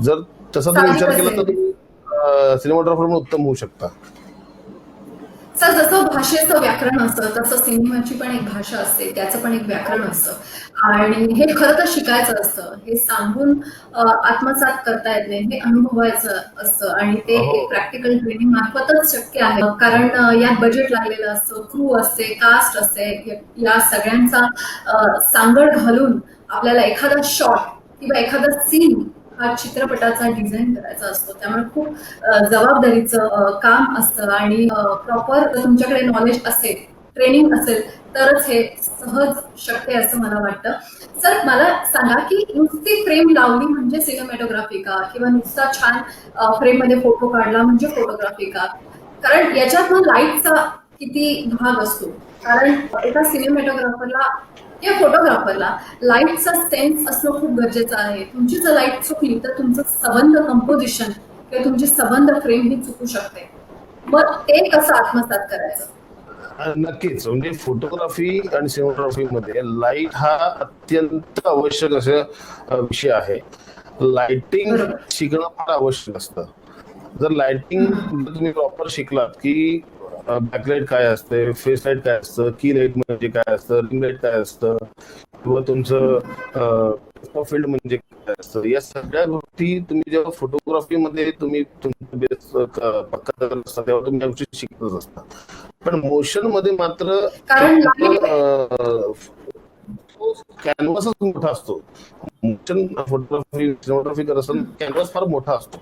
जर तसा तुम्ही विचार केला तर तुम्ही सिनेमॅटोग्राफर पण उत्तम होऊ शकता. सर, जसं भाषेचं व्याकरण असतं तसं सिनेमाची पण एक भाषा असते, त्याचं पण एक व्याकरण असतं आणि हे खरं तर शिकायचं असतं. हे सांगून आत्मसात करता येत नाही, हे अनुभवायचं असतं आणि ते एक प्रॅक्टिकल ट्रेनिंग मार्फतच शक्य आहे. कारण यात बजेट लागलेलं असतं, क्रू असते, कास्ट असते, या सगळ्यांचा सांगड घालून आपल्याला एखादा शॉट किंवा एखादा सीन हा चित्रपटाचा डिझाईन करायचा असतो. त्यामुळे खूप जबाबदारीचं काम असतं आणि प्रॉपर तुमच्याकडे नॉलेज असेल, ट्रेनिंग असेल तरच हे सहज शक्य आहे असं मला वाटतं. सर, मला सांगा की नुसती फ्रेम लावली म्हणजे सिनेमॅटोग्राफी का, किंवा नुसता छान फ्रेम मध्ये फोटो काढला म्हणजे फोटोग्राफी का? कारण याच्यात मग लाईटचा किती भाग असतो कारण एका सिनेमॅटोग्राफरला किंवा फोटोग्राफरला लाईटचा सेन्स असणं खूप गरजेचं आहे. तुमची जर लाईट चुकली तर तुमचं सबंध कंपोजिशन किंवा तुमची सबंध फ्रेम ही चुकू शकते. मग ते कसं आत्मसात करायचं? नक्कीच. म्हणजे फोटोग्राफी आणि सिनेमॅटोग्राफी मध्ये लाईट हा अत्यंत आवश्यक असा विषय आहे. लाइटिंग बरोबर. शिकणं फार आवश्यक असतं. जर लाइटिंग तुम्ही प्रॉपर शिकलात की बॅकलाइट काय असते, फेस लाईट काय असतं, की लाईट म्हणजे काय असतं, रिंग लाईट काय असतं, किंवा तुमचं फील्ड म्हणजे काय असतं, या सगळ्या गोष्टी तुम्ही जेव्हा फोटोग्राफीमध्ये तुम्ही तुमचा बेस पक्का करत असता तेव्हा तुम्ही या गोष्टी शिकतच असता. पण मोशन मध्ये मात्र कारण लाईट कॅनव्हासच मोठा असतो. मोशन फोटोग्राफी सिनेमॅटोग्राफी करत असताना कॅनव्हास फार मोठा असतो.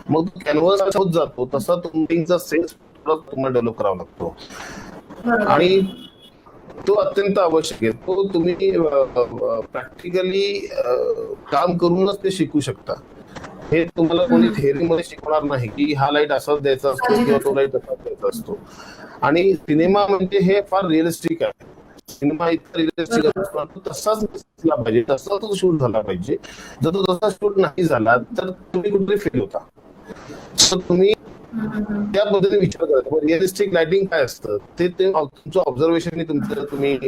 मग तो कॅनव्हास होत जातो तसा तुमचा सेन्स तुम्हाला डेव्हलप करावा लागतो बरोबर. आणि तो अत्यंत आवश्यक आहे. तो तुम्ही प्रॅक्टिकली काम करूनच ते शिकू शकता. हे तुम्हाला कोणी थेअरीमध्ये शिकवणार नाही की हा लाईट असाच द्यायचा असतो किंवा तो लाईट असाच द्यायचा असतो. आणि सिनेमा म्हणजे हे फार रिअलिस्टिक आहे. सिनेमा इतका रिअलिस्टिक असतो तो तसाच दिसला पाहिजे, तसा तो शूट झाला पाहिजे. जर तो तसा शूट नाही झाला तर तुम्ही कुठेतरी फेल होता. तर तुम्ही त्या पद्धतीने विचार करायचा. रिअलिस्टिक लाइटिंग काय असतं ते तुमचं ऑब्झर्वेशन तुम्ही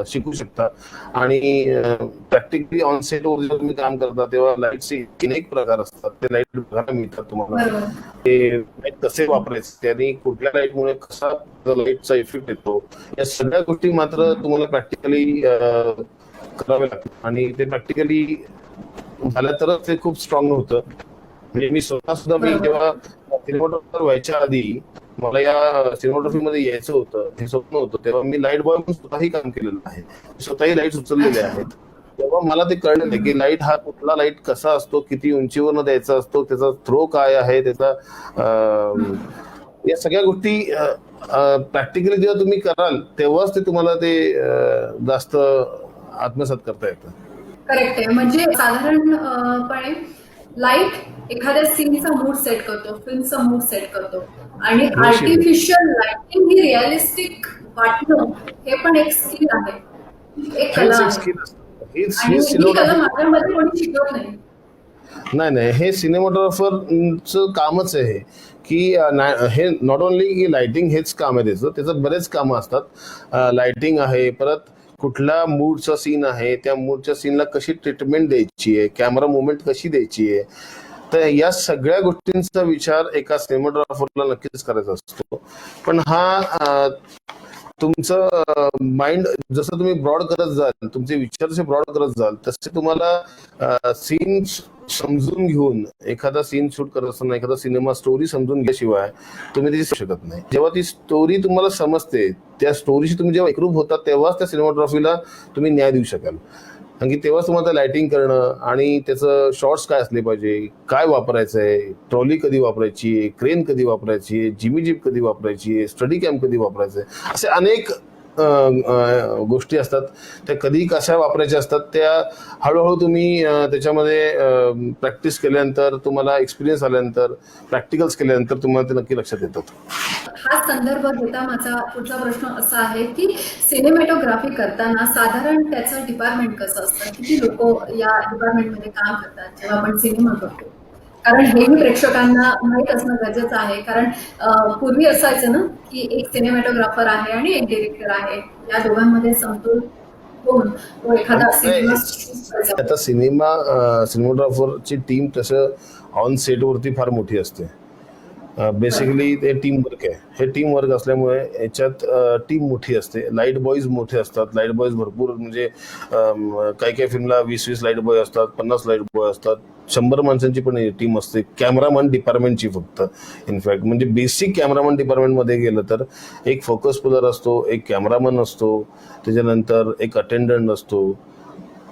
शिकू शकता. आणि प्रॅक्टिकली ऑन सेट वर जेव्हा तुम्ही काम करता तेव्हा लाईटचे अनेक प्रकार असतात. ते लाईट बघायला मिळतात तुम्हाला. बरोबर. ते लाईट कसे वापरायचे, त्यांनी कुठल्या लाईटमुळे कसा लाईटचा इफेक्ट येतो, या सगळ्या गोष्टी मात्र तुम्हाला प्रॅक्टिकली कराव्या लागतात. आणि ते प्रॅक्टिकली झालं तरच ते खूप स्ट्रॉंग होतं. म्हणजे मी स्वतः सुद्धा जेव्हा सिनेमॅटोग्राफर व्हायच्या आधी मला या सिनेमॅटोग्राफी मध्ये यायचं होतं, हे स्वप्न होतं, तेव्हा मी लाईट बॉय म्हणून स्वतःही काम केलेलं आहे. स्वतःही लाईट उचललेले आहेत. तेव्हा मला ते कळलं की लाईट हा कुठला लाईट कसा असतो, किती उंचीवरनं द्यायचा असतो, त्याचा थ्रो काय आहे, त्याचा या सगळ्या गोष्टी प्रॅक्टिकली जेव्हा तुम्ही कराल तेव्हाच ते तुम्हाला ते जास्त आत्मसात करता येतं. करेक्ट आहे. म्हणजे साधारणपणे लाईट एखाद्या सीनचा मूड सेट करतो, फिल्मचा मूड सेट करतो आणि निश्चितच. आर्टिफिशियल लाइटिंग ही रिअलिस्टिक वाटणं हे पण एक स्किल आहे, एक कला हेच एक आहे. स्किल असतं. हीच आणि हीच ही कला सिनेमॅटोग्राफी. माझ्यामध्ये कोणी शिकवत नाही. नाही नाही, हे सिनेमॅटोग्राफरचं कामच आहे की हे नॉट ओनली की लाइटिंग हेच काम आहे त्याचं बरेच कामं असतात. लाइटिंग आहे, परत कुठल्या मूडचा सीन आहे, त्या मूडच्या सीनला कशी ट्रीटमेंट द्यायची आहे, कॅमेरा मुवमेंट कशी द्यायची आहे. तर या सगळ्या गोष्टींचा विचार एका सिनेमॅटोग्राफरला नक्कीच करायचा असतो. पण हा तुमचं माइंड जसं तुम्ही ब्रॉड करत जाल, तुमचे विचार जसे ब्रॉड करत जाल तसे तुम्हाला सीन समजून घेऊन एखादा सीन शूट करत असताना एखादा सिनेमा स्टोरी समजून घेतल्याशिवाय तुम्ही ती शकत नाही. जेव्हा ती स्टोरी तुम्हाला समजते, त्या स्टोरीशी तुम्ही जेव्हा एकरूप होता तेव्हाच त्या सिनेमॅटोग्राफीला तुम्ही न्याय देऊ शकाल. कारण की तेव्हाच तुम्हाला लाइटिंग करणं आणि त्याचं शॉर्ट्स काय असले पाहिजे, काय वापरायचं आहे, ट्रॉली कधी वापरायची आहे, क्रेन कधी वापरायची आहे, जिमी जीप कधी वापरायची आहे, स्टडी कॅम कधी वापरायचं आहे, असे अनेक गोष्टी असतात. त्या कधी कशा वापरायच्या असतात त्या हळूहळू तुम्ही त्याच्यामध्ये प्रॅक्टिस केल्यानंतर, तुम्हाला एक्सपिरियन्स आल्यानंतर, प्रॅक्टिकल्स केल्यानंतर तुम्हाला ते नक्की लक्षात येतात. हा संदर्भ घेता माझा पुढचा प्रश्न असा आहे की सिनेमॅटोग्राफी करताना साधारण त्याचं डिपार्टमेंट कसं असतं? किती लोक या डिपार्टमेंटमध्ये काम करतात जेव्हा आपण सिनेमा करतो? कारण हेही प्रेक्षकांना माहीत असणं गरजेचं आहे. कारण पूर्वी असायचं ना की एक सिनेमॅटोग्राफर आहे आणि एक डिरेक्टर आहे, या दोघांमध्ये समतोल होऊन तो एखादा सिनेमा शूट करायचा. आता सिनेमॅटोग्राफरची टीम तसं ऑन सेटवरती फार मोठी असते. बेसिकली ते टीम वर्क आहे. हे टीम वर्क असल्यामुळे याच्यात टीम मोठी असते. लाईट बॉईज मोठे असतात. लाईट बॉईज भरपूर, म्हणजे काही काही फिल्मला 20-20 लाईट बॉय असतात, 50 लाईट बॉय असतात, 100 माणसांची पण टीम असते. कॅमेरामन डिपार्टमेंटची फक्त इनफॅक्ट, म्हणजे बेसिक कॅमेरामन डिपार्टमेंटमध्ये गेलं तर एक फोकस पुलर असतो, एक कॅमेरामन असतो, त्याच्यानंतर एक अटेंडंट असतो.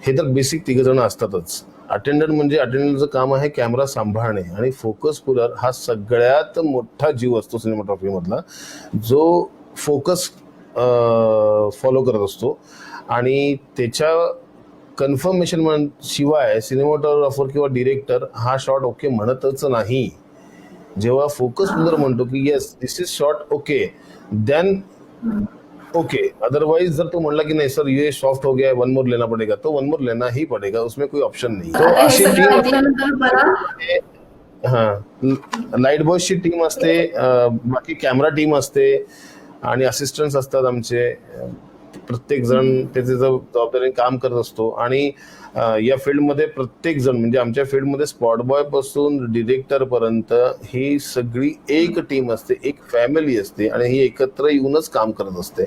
हे तर बेसिक 3 जण असतातच. अटेंडंट म्हणजे अटेंडंटचं काम आहे कॅमेरा सांभाळणे, आणि फोकस पुलर हा सगळ्यात मोठा जीव असतो सिनेमॅटोग्राफी मधला, जो फोकस फॉलो करत असतो. आणि त्याच्या कन्फर्मेशन शिवाय सिनेमॅटोग्राफर किंवा डिरेक्टर हा शॉट ओके म्हणतच नाही. जेव्हा फोकस पुलर म्हणतो की yes this is shot okay, then hmm. Okay, otherwise जर तो म्हणला की नाही सर ये सॉफ्ट हो गया, वन मोर लेना पड़ेगा, तो वन मोर लेना ही पड़ेगा, उसमें कोई ऑप्शन नहीं. तो आता हे अशी सगळं टीम ऐकल्यानंतर मला हा लाईट बॉयची टीम असते, बाकी कॅमेरा टीम असते आणि असिस्टंट्स असतात आमचे. प्रत्येक जण त्याचे जबाबदारीने काम करत असतो. आणि या फील्डमध्ये प्रत्येक जण म्हणजे आमच्या फील्डमध्ये स्पॉट बॉय पासून डिरेक्टर पर्यंत ही सगळी एक टीम असते, एक फॅमिली असते आणि ही एकत्र येऊनच काम करत असते.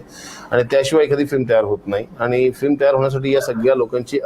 आणि त्याशिवाय एखादी फिल्म तयार होत नाही. आणि फिल्म तयार होण्यासाठी या सगळ्या लोकांची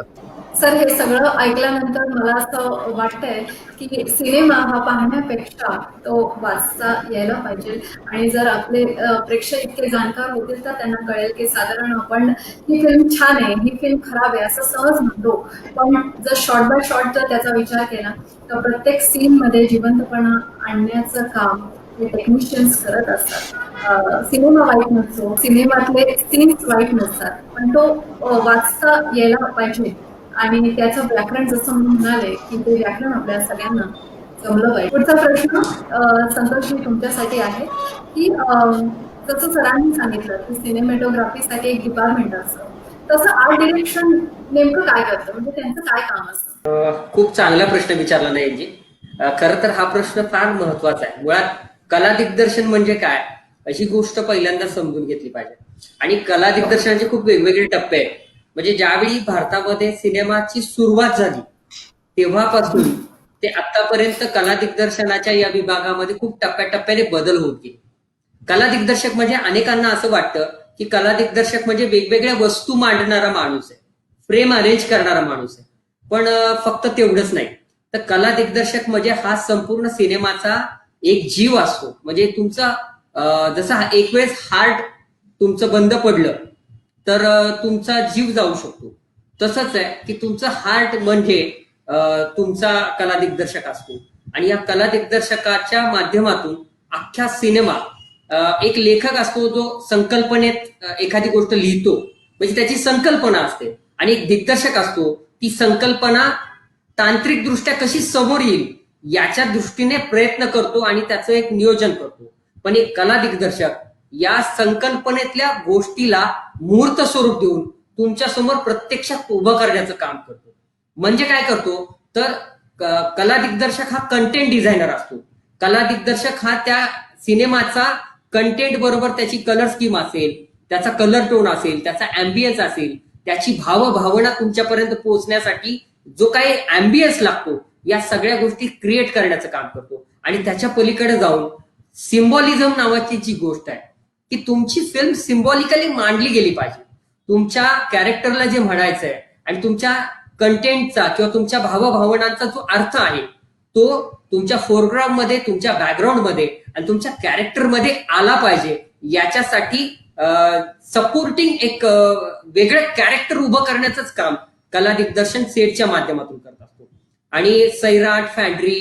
सर हे सगळं ऐकल्यानंतर मला असं वाटतंय की सिनेमा हा पाहण्यापेक्षा तो वाचता यायला पाहिजे. आणि जर आपले प्रेक्षक इतके जाणकार होतील तर त्यांना कळेल की साधारण आपण ही फिल्म छान आहे, ही फिल्म खराब आहे असं सहज म्हणतो, पण जर शॉर्ट बाय शॉर्ट जर त्याचा विचार केला तर प्रत्येक सीन मध्ये जिवंतपणा आणण्याचं काम हे टेक्निशियन्स करत असतात. सिनेमा वाईट नसतो, सिनेमातले सीन्स वाईट नसतात, पण तो वाचता यायला पाहिजे. आणि त्याचं व्याकरण जसं मी म्हणाले की ते व्याकरण आपल्या सगळ्यांना जमलं पाहिजे. पुढचा प्रश्न संतोषजी तुमच्यासाठी आहे की जसं सरांनी सांगितलं की सिनेमॅटोग्राफीसाठी एक डिपार्टमेंट असतं, तसं आर्ट डिरेक्शन नेमकं काय करतं, म्हणजे त्यांचं काय काम असतं? खूप चांगला प्रश्न विचारला नयनजी. खरं तर हा प्रश्न फार महत्वाचा आहे. मुळात कला दिग्दर्शन म्हणजे काय अशी गोष्ट पहिल्यांदा समजून घेतली पाहिजे. आणि कला दिग्दर्शनाचे खूप वेगवेगळे टप्पे आहेत. म्हणजे ज्यावेळी भारतामध्ये सिनेमाची सुरुवात झाली तेव्हापासून ते आतापर्यंत कला दिग्दर्शनाच्या या विभागामध्ये खूप टप्प्याटप्प्याने बदल होत गेले. कला दिग्दर्शक म्हणजे अनेकांना असं वाटतं की कला दिग्दर्शक म्हणजे वेगवेगळ्या वस्तू मांडणारा माणूस आहे, फ्रेम अरेंज करणारा माणूस आहे. पण फक्त तेवढंच नाही, तर कला दिग्दर्शक म्हणजे हा संपूर्ण सिनेमाचा एक जीव असतो. म्हणजे तुमचा जसा एक वेळेस हार्ट तुमचं बंद पडलं तर तुमचा जीव जाऊ शकतो. तसंच आहे की तुमचं हार्ट म्हणजे तुमचा कला दिग्दर्शक असतो. आणि या कला दिग्दर्शकाच्या माध्यमातून अख्ख्या सिनेमा एक लेखक असतो जो संकल्पनेत एखादी गोष्ट लिहितो, म्हणजे त्याची संकल्पना असते. आणि एक दिग्दर्शक असतो, ती संकल्पना तांत्रिकदृष्ट्या कशी समोर येईल याच्या दृष्टीने प्रयत्न करतो आणि त्याचं एक नियोजन करतो. पण एक कला दिग्दर्शक या संकल्पनेतल्या गोष्टीला मूर्त स्वरूप देऊन तुमच्या समोर प्रत्यक्षात उभं करण्याचं काम करतो. म्हणजे काय करतो तर कला दिग्दर्शक हा कंटेंट डिझायनर असतो. कला दिग्दर्शक हा त्या सिनेमाचा कंटेंट बरोबर त्याची कलर स्कीम असेल, त्याचा कलर टोन असेल, त्याचा अँबियन्स असेल, त्याची भावभावना तुमच्यापर्यंत पोहोचण्यासाठी जो काही अँबियन्स लागतो या सगळ्या गोष्टी क्रिएट करण्याचं काम करतो. आणि त्याच्या पलीकडे जाऊन सिम्बॉलिझम नावाची जी गोष्ट आहे की तुमची फिल्म सिम्बॉलिकली मांडली गेली पाहिजे. तुमच्या कॅरेक्टरला जे म्हणायचंय आणि तुमच्या कंटेंटचा किंवा तुमच्या भावभावनांचा जो अर्थ आहे तो तुमच्या फोरग्राऊंड मध्ये, तुमच्या बॅकग्राऊंड मध्ये आणि तुमच्या कॅरेक्टर मध्ये आला पाहिजे. याच्यासाठी सपोर्टिंग एक वेगळं कॅरेक्टर उभं करण्याचंच काम कला दिग्दर्शन सेटच्या माध्यमातून करत असतो. आणि सैराट, फॅन्ड्री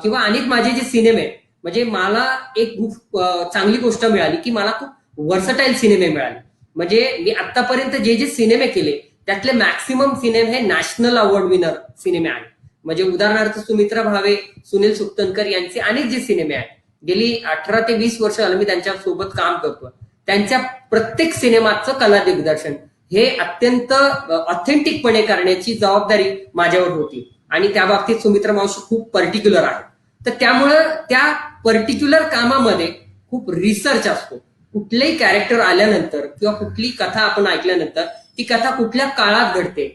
किंवा अनेक माझे जे सिनेमे आहेत, म्हणजे मला एक खूप चांगली गोष्ट मिळाली की मला खूप वर्सटाईल सिनेमे मिळाले. म्हणजे मी आतापर्यंत जे जे सिनेमे केले त्यातले मॅक्सिमम सिनेमे हे नॅशनल अवॉर्ड विनर सिनेमे आहेत. म्हणजे उदाहरणार्थ सुमित्रा भावे, सुनील सुक्तनकर यांचे अनेक जे सिनेमे आहेत, गेली 18 ते 20 वर्ष झालं मी त्यांच्या सोबत काम करतो. त्यांच्या प्रत्येक सिनेमाचं कला दिग्दर्शन हे अत्यंत ऑथेंटिकपणे करण्याची जबाबदारी माझ्यावर होती. आणि त्या बाबतीत सुमित्रा मावशी खूप पर्टिक्युलर आहे. तर त्यामुळं त्या पर्टिक्युलर कामामध्ये खूप रिसर्च असतो. कुठलेही कॅरेक्टर आल्यानंतर किंवा कुठली कथा आपण ऐकल्यानंतर ती कथा कुठल्या काळात घडते,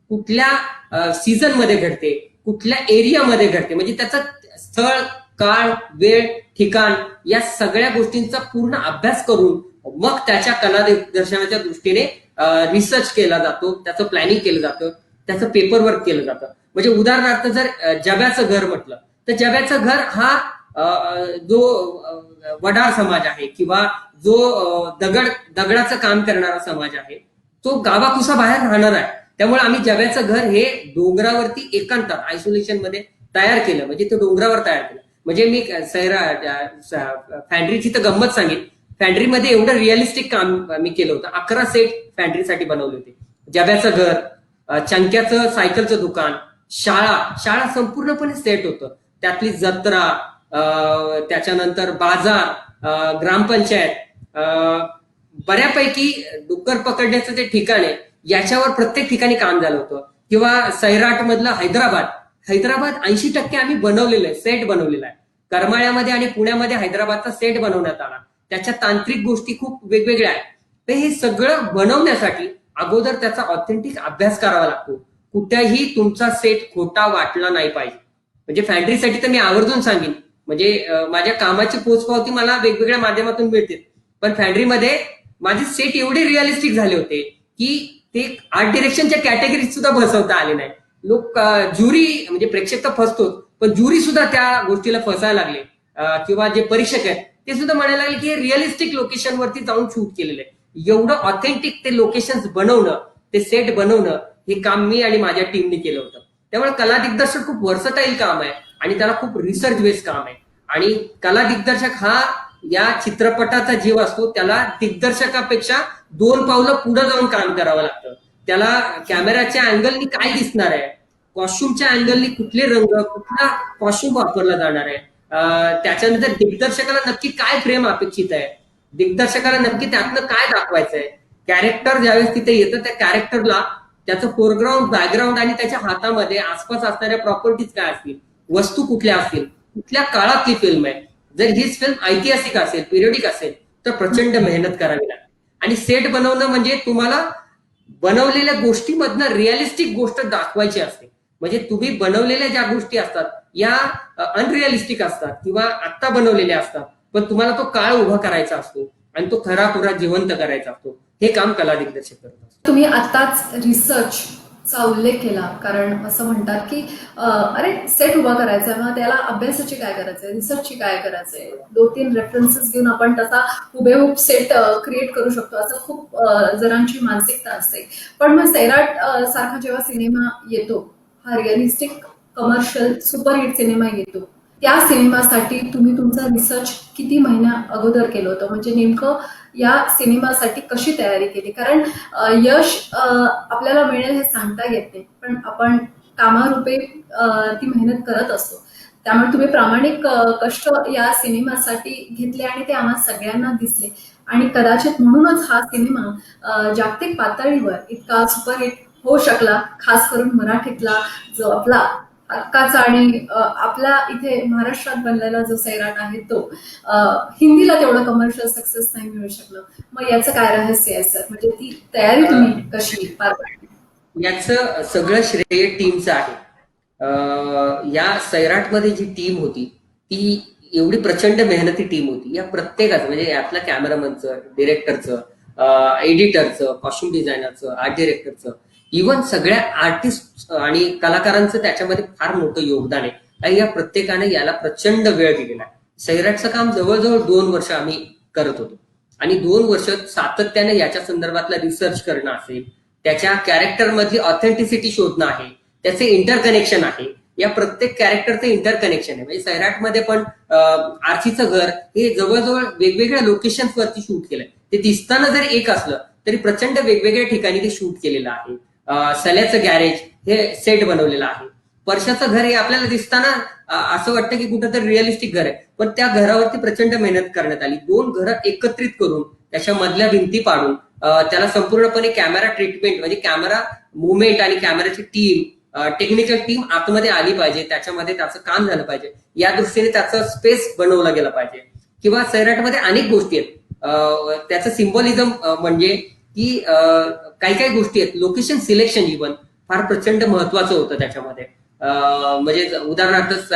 कुठल्या सीझन मध्ये घडते, कुठल्या एरियामध्ये घडते, म्हणजे त्याचं स्थळ, काळ, वेळ, ठिकाण या सगळ्या गोष्टींचा पूर्ण अभ्यास करून मग त्याच्या कला दिग्दर्शनाच्या दृष्टीने रिसर्च केला जातो, त्याचं प्लॅनिंग केलं जातं, त्याचं पेपरवर्क केलं जातं. म्हणजे उदाहरणार्थ जर जब्याचं घर म्हटलं तर जब्याचं घर हा जो वडार समाज आहे किंवा जो दगडाचं काम करणारा समाज आहे तो गावाकुसा बाहेर राहणार आहे. त्यामुळे आम्ही जब्याचं घर हे डोंगरावरती एकांतात आयसोलेशन मध्ये तयार केलं, म्हणजे ते डोंगरावर तयार केलं. म्हणजे मी फॅन्ड्रीची तर गंमत सांगेन, फॅन्ड्रीमध्ये एवढं रिअलिस्टिक काम मी केलं होतं. 11 सेट फॅन्ड्रीसाठी बनवले होते. जब्याचं घर, चंक्याचं सायकलचं दुकान, शाळा संपूर्णपणे सेट होतं. त्यातली जत्रा, त्याच्यानंतर बाजार, ग्रामपंचायत, बऱ्यापैकी डुक्कर पकडण्याचं जे ठिकाण आहे याच्यावर प्रत्येक ठिकाणी काम झालं होतं. किंवा सैराट मधलं हैदराबाद 80% आम्ही बनवलेलं आहे, सेट बनवलेला आहे. करमाळ्यामध्ये आणि पुण्यामध्ये हैदराबादचा सेट बनवण्यात आला. त्याच्या तांत्रिक गोष्टी खूप वेगवेगळ्या आहेत. तर हे सगळं बनवण्यासाठी अगोदर त्याचा ऑथेंटिक अभ्यास करावा लागतो. कुठेही तुमचा सेट खोटा वाटला नाही पाहिजे. म्हणजे फॅन्ड्रीसाठी तर मी आवर्जून सांगेन, म्हणजे माझ्या कामाची पोचपावती मला वेगवेगळ्या माध्यमातून मिळते, पण फॅन्ड्रीमध्ये माझे सेट एवढे रिअलिस्टिक झाले होते की ते आर्ट डिरेक्शनच्या कॅटेगरीत सुद्धा बसवता आले नाही. लोक ज्युरी म्हणजे प्रेक्षक तर फसतोच, पण ज्युरी सुद्धा त्या गोष्टीला फसायला लागले. किंवा जे परीक्षक आहेत ते सुद्धा म्हणायला लागले की हे रिअलिस्टिक लोकेशनवरती जाऊन शूट केलेलं आहे. एवढं ऑथेंटिक ते लोकेशन बनवणं, ते सेट बनवणं, हे काम मी आणि माझ्या टीमने केलं होतं. त्यामुळे कला दिग्दर्शक खूप व्हर्सटाईल काम आहे आणि त्याला खूप रिसर्च बेस्ड काम आहे. आणि कला दिग्दर्शक हा या चित्रपटाचा जीव असतो. त्याला दिग्दर्शकापेक्षा 2 पावलं पुढे जाऊन काम करावं लागतं. त्याला कॅमेराच्या अँगलनी काय दिसणार आहे, कॉस्ट्युमच्या अँगलनी कुठले रंग, कुठला कॉस्ट्युम वापरला जाणार आहे, त्याच्यानंतर दिग्दर्शकाला नक्की काय फ्रेम अपेक्षित आहे, दिग्दर्शकाला नक्की त्यातनं काय दाखवायचंय, कॅरेक्टर ज्यावेळेस तिथे येतं त्या कॅरेक्टरला त्याचं फोरग्राऊंड, बॅकग्राऊंड आणि त्याच्या हातामध्ये आसपास असणाऱ्या प्रॉपर्टीज काय असतील, वस्तू कुठल्या असतील, कुठल्या काळातली फिल्म आहे. जर हीच फिल्म ऐतिहासिक असेल, पिरियडिक असेल तर प्रचंड मेहनत करावी लागते. आणि सेट बनवणं म्हणजे तुम्हाला बनवलेल्या गोष्टीमधनं रिअलिस्टिक गोष्ट दाखवायची असते. म्हणजे तुम्ही बनवलेल्या ज्या गोष्टी असतात या अनरिअलिस्टिक असतात किंवा आत्ता बनवलेल्या असतात, पण तुम्हाला तो काळ उभा करायचा असतो आणि तो खरा जिवंत करायचा असतो. हे काम कला दिग्दर्शक करत असतो. तुम्ही आताच रिसर्चचा उल्लेख केला, कारण असं म्हणतात की अरे सेट उभा करायचा आहे, मग त्याला अभ्यासाची काय करायचंय, रिसर्चची काय करायचंय, 2-3 रेफरन्सेस घेऊन आपण तसा हुबेहूब सेट क्रिएट करू शकतो, असं खूप जणांची मानसिकता असते. पण मग सैराट सारखा जेव्हा सिनेमा येतो, हा रिअलिस्टिक कमर्शियल सुपरहिट सिनेमा येतो, त्या सिनेमासाठी तुम्ही तुमचा रिसर्च किती महिन्या अगोदर केलं होतं? म्हणजे नेमकं या सिनेमासाठी कशी तयारी केली? कारण यश आपल्याला मिळेल हे सांगता येत नाही, पण आपण कामारूपे ती मेहनत करत असतो. त्यामुळे तुम्ही प्रामाणिक कष्ट या सिनेमासाठी घेतले आणि ते आम्हा सगळ्यांना दिसले. आणि कदाचित म्हणूनच हा सिनेमा जागतिक पातळीवर इतका सुपरहिट होऊ शकला, खास करून मराठीतला जो आपला हक्काचा आणि आपल्या इथे महाराष्ट्रात बनलेला जो सैराट आहे तो हिंदीला तेवढं कमर्शियल सक्सेस नाही मिळू शकलं. मग याचं काय रहस्य आहे सर? म्हणजे ती तयारी तुम्ही कशी पार पाडली? याचं सगळं श्रेय टीमचं आहे. या सैराटमध्ये जी टीम होती ती एवढी प्रचंड मेहनती टीम होती. या प्रत्येकाचं म्हणजे यातल्या कॅमेरामनचं, डिरेक्टरचं, एडिटरचं, कॉस्ट्युम डिझायनरचं, आर्ट डिरेक्टरचं, इव्हन सगळ्या आर्टिस्ट आणि कलाकारांचं त्याच्यामध्ये फार मोठं योगदान आहे. आणि या प्रत्येकाने याला प्रचंड वेळ दिलेला आहे. सैराटचं काम जवळजवळ 2 वर्ष आम्ही करत होतो आणि 2 वर्ष सातत्याने याच्या संदर्भातला रिसर्च करणं असेल, त्याच्या कॅरेक्टर मधली ऑथेंटिसिटी शोधणं आहे, त्याचे इंटरकनेक्शन आहे. या प्रत्येक कॅरेक्टरचं इंटरकनेक्शन आहे. म्हणजे सैराटमध्ये पण आर्चीचं घर हे जवळजवळ वेगवेगळ्या लोकेशन्स वरती शूट केलंय. ते दिसताना जरी एक असलं तरी प्रचंड वेगवेगळ्या ठिकाणी ते शूट केलेलं आहे. सल्याचं गॅरेज हे सेट बनवलेलं आहे. परशाचं घर हे आपल्याला दिसताना असं वाटतं की कुठंतरी रिअलिस्टिक घर आहे, पण त्या घरावरती प्रचंड मेहनत करण्यात आली. 2 घरं एकत्रित करून त्याच्या मधल्या भिंती पाडून त्याला संपूर्णपणे कॅमेरा ट्रीटमेंट म्हणजे कॅमेरा मुवमेंट आणि कॅमेराची टीम, टेक्निकल टीम आतमध्ये आली पाहिजे, त्याच्यामध्ये त्याचं काम झालं पाहिजे, या दृष्टीने त्याचं स्पेस बनवलं गेलं पाहिजे. किंवा सैराटमध्ये अनेक गोष्टी आहेत. त्याचं सिम्बॉलिझम म्हणजे की काही काही गोष्टी आहेत. लोकेशन सिलेक्शन इव्हन फार प्रचंड महत्वाचं होतं त्याच्यामध्ये. म्हणजे उदाहरणार्थ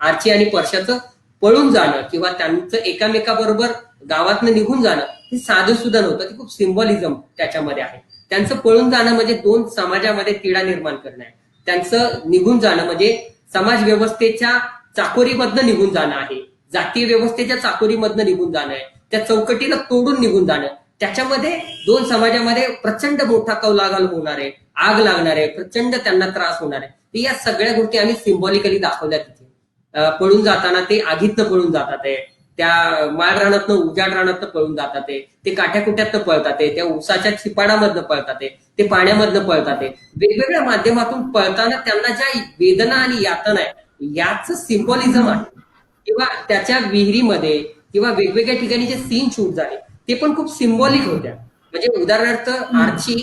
आर्ची आणि परशाचं पळून जाणं किंवा त्यांचं एकामेकाबरोबर गावातनं निघून जाणं हे साधं सुद्धा नव्हतं. ते खूप सिम्बॉलिझम त्याच्यामध्ये आहे. त्यांचं पळून जाणं म्हणजे 2 समाजामध्ये तिढा निर्माण करणं आहे. त्यांचं निघून जाणं म्हणजे समाज व्यवस्थेच्या चाकोरीमधनं निघून जाणं आहे, जातीय व्यवस्थेच्या चाकोरीमधनं निघून जाणं आहे, त्या चौकटीला तोडून निघून जाणं. त्याच्यामध्ये 2 समाजामध्ये प्रचंड मोठा कौलाहल होणार आहे, आग लागणार आहे, प्रचंड त्यांना त्रास होणार आहे. या सगळ्या गोष्टी आम्ही सिम्बॉलिकली दाखवल्या तिथे. पळून जाताना ते आगीतनं पळून जातात आहे, त्या माळ रानातनं उजाड रानातनं पळून जातात आहे, ते काठ्याकुट्यातनं पळतात आहे, त्या उसाच्या छिपाडामधनं पळतात आहे, ते पाण्यामधनं पळतात आहे. वेगवेगळ्या माध्यमातून पळताना त्यांना ज्या वेदना आणि यातना आहे याचं सिम्बॉलिझम आहे. किंवा त्याच्या विहिरीमध्ये किंवा वेगवेगळ्या ठिकाणी जे सीन शूट झाले ते पण खूप सिम्बॉलिक होत्या. म्हणजे उदाहरणार्थ आर्ची